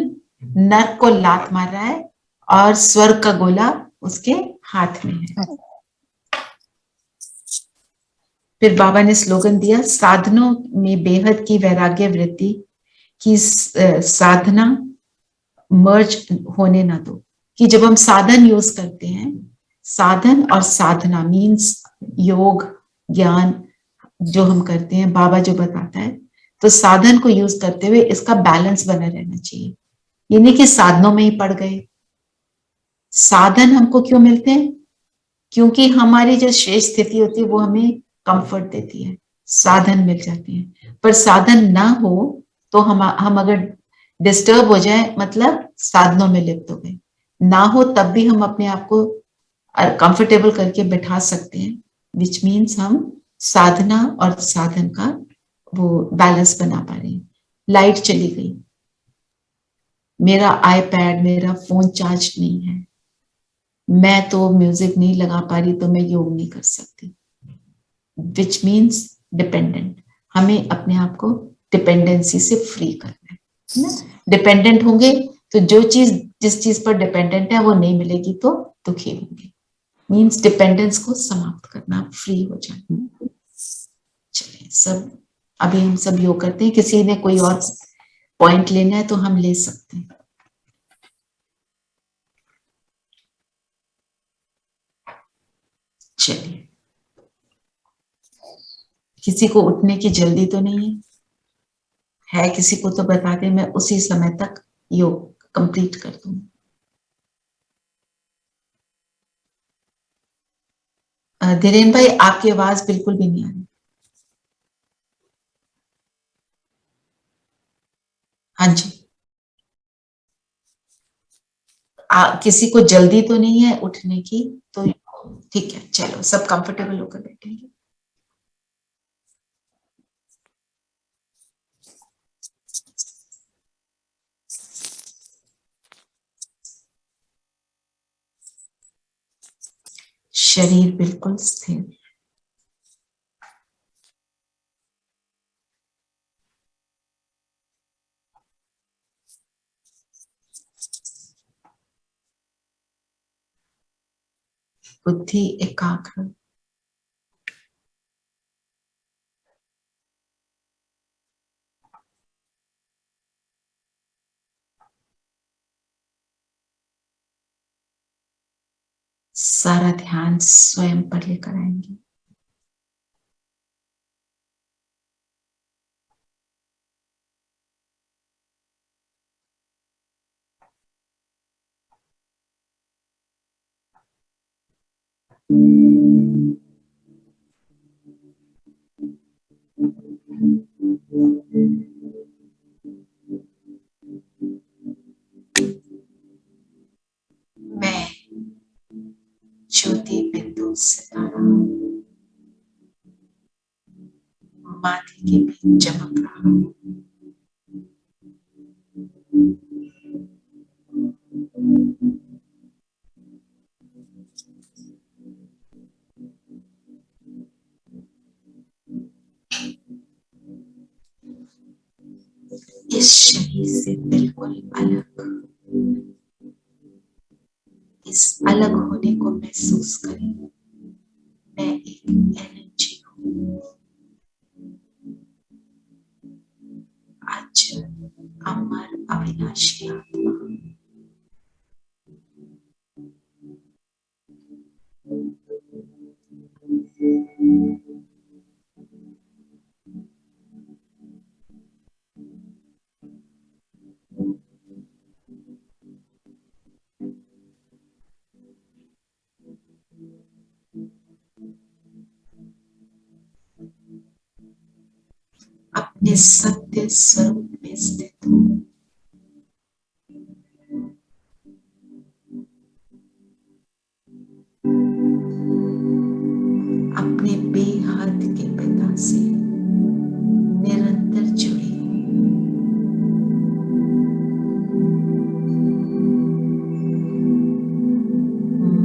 नर्क को लात मार रहा है और स्वर्ग का गोला उसके हाथ में है। फिर बाबा ने स्लोगन दिया, साधनों में बेहद की वैराग्य वृत्ति की साधना मर्ज होने ना दो। कि जब हम साधन यूज करते हैं, साधन और साधना मीन्स योग ज्ञान जो हम करते हैं, बाबा जो बताता है, तो साधन को यूज करते हुए इसका बैलेंस बना रहना चाहिए। ये नहीं कि साधनों में ही पड़ गए। साधन हमको क्यों मिलते हैं? क्योंकि हमारी जो शेष स्थिति होती है वो हमें कंफर्ट देती है, साधन मिल जाते हैं। पर साधन ना हो तो हम अगर डिस्टर्ब हो जाए, मतलब साधनों में लिप्त हो गए ना हो, तब भी हम अपने आप को कंफर्टेबल करके बैठा सकते हैं, विच मीन्स हम साधना और साधन का वो बैलेंस बना पा रहे हैं। लाइट चली गई, मेरा आईपैड मेरा फोन चार्ज नहीं है, मैं तो म्यूजिक नहीं लगा पा रही, तो मैं योग नहीं कर सकती, विच मीन्स डिपेंडेंट। हमें अपने आप को डिपेंडेंसी से फ्री करना है ना। डिपेंडेंट होंगे तो जो चीज जिस चीज पर डिपेंडेंट है वो नहीं मिलेगी तो दुखी होंगे। मीन्स डिपेंडेंस को समाप्त करना, फ्री हो जाना। चलिए, सब अभी हम सब योग करते हैं। किसी ने कोई और पॉइंट लेना है तो हम ले सकते हैं। चलिए, किसी को उठने की जल्दी तो नहीं है किसी को तो बता दें, मैं उसी समय तक योग कंप्लीट कर दूं। धीरेन भाई, आपकी आवाज बिल्कुल भी नहीं आ रही। हाँ जी, किसी को जल्दी तो नहीं है उठने की, तो ठीक है, चलो सब कंफर्टेबल होकर बैठेंगे। शरीर बिल्कुल स्थिर, बुद्धि एकाग्र, सारा ध्यान स्वयं पर लेकर आएंगे। मैं ज्योति बिंदु सितारा माथे के बीच चमक रहा हूँ। इस शरीर से बिल्कुल अलग, इस अलग होने को महसूस करें। मैं एक एनर्जी हूँ, अजर, अमर, अविनाशी आत्मा। अपने सत्य स्वरूप में स्थित हूँ। अपने बेहद के पिता से निरंतर जुड़ी हूँ।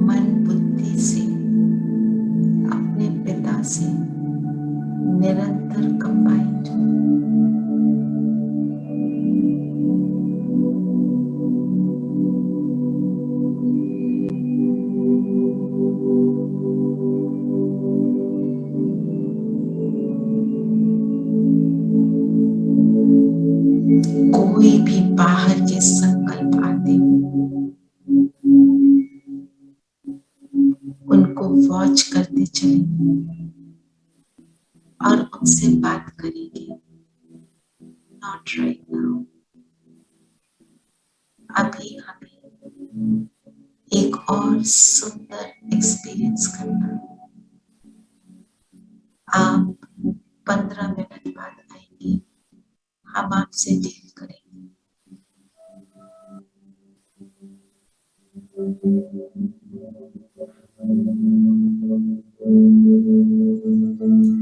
मन बुद्धि से अपने पिता से निरंतर कंबाइंड हूँ। कोई भी बाहर के संकल्प आते उनको वॉच करते चलेंगे और उनसे बात करेंगे। Not right now. अभी हमें एक और सुंदर एक्सपीरियंस करना है। आप 15 मिनट बाद आएंगे, हम आपसे डील करेंगे।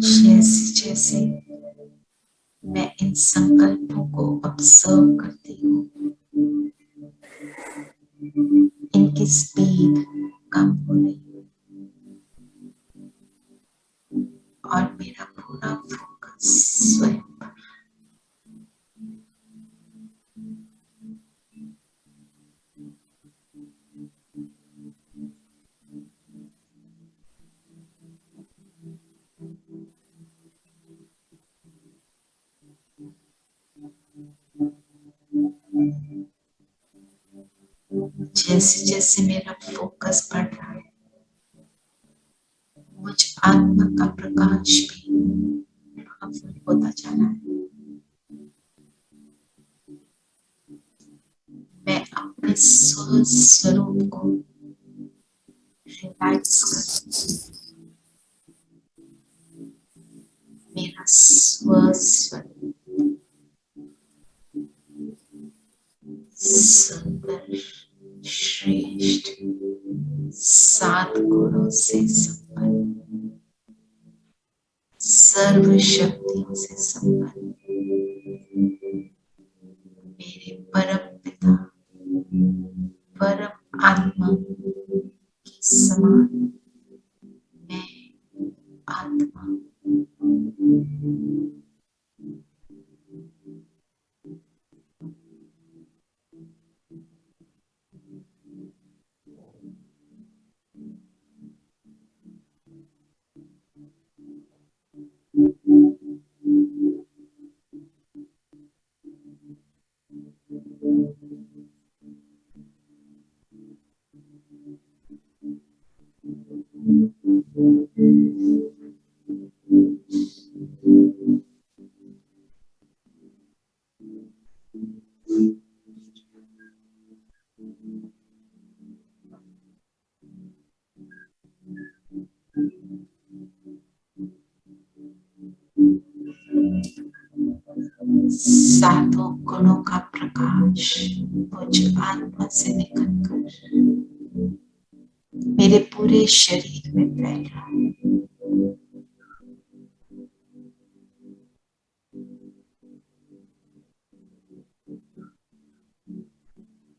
जैसे जैसे मैं इन संकल्पों को ऑब्जर्व करती हूँ, इनकी स्पीड कम हो रही है और मेरा पूरा फोकस स्वयं पर। जैसे जैसे मेरा फोकस बढ़ रहा है, मुझ आत्मा का प्रकाश भी पावरफुल होता जा रहा है। मैं अपने स्वरूप को रिलैक्स कर, मेरा स्वरूप सुंदर, श्रेष्ठ, 7 गुणों से संपन्न, सर्व शक्तियों से संपन्न, मेरे परम पिता, परम आत्मा के समान मैं आत्मा। सातों गुणों का प्रकाश मुझ आत्मा से निकलकर मेरे पूरे शरीर में फैल रहा है।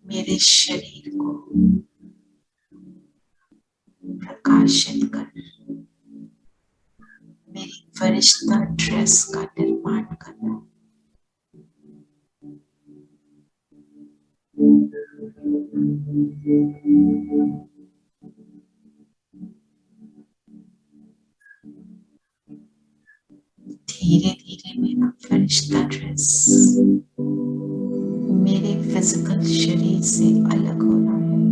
मेरे शरीर को प्रकाशित कर मेरी फरिश्ता ड्रेस का निर्माण करना। धीरे धीरे मेरा फरिश्ता ड्रेस मेरे फिजिकल शरीर से अलग हो रहा है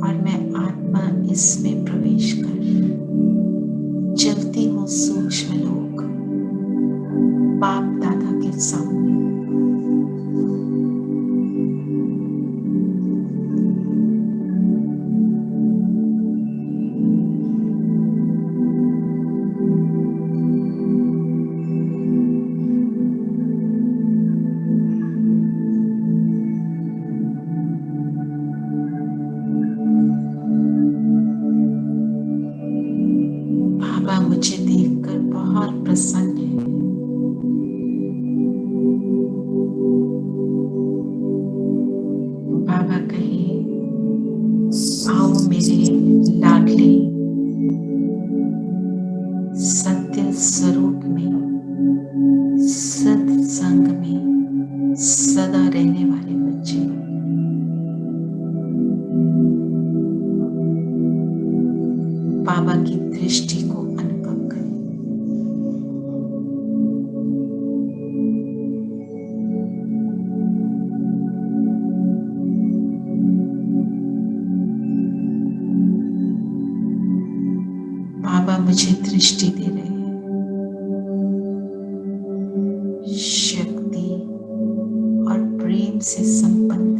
और मैं आत्मा इसमें प्रवेश कर चलती हूँ सूक्ष्म लोक बाप दादा के सामने। बाबा मुझे देखकर बहुत प्रसन्न है। बाबा कहे, आओ मेरे लाडले सत्य स्वरूप में सत्संग में सदा रहने वाले बच्चे। बाबा की दृष्टि को अनुभव करें। बाबा मुझे दृष्टि दे रहे हैं। शक्ति और प्रेम से संपन्न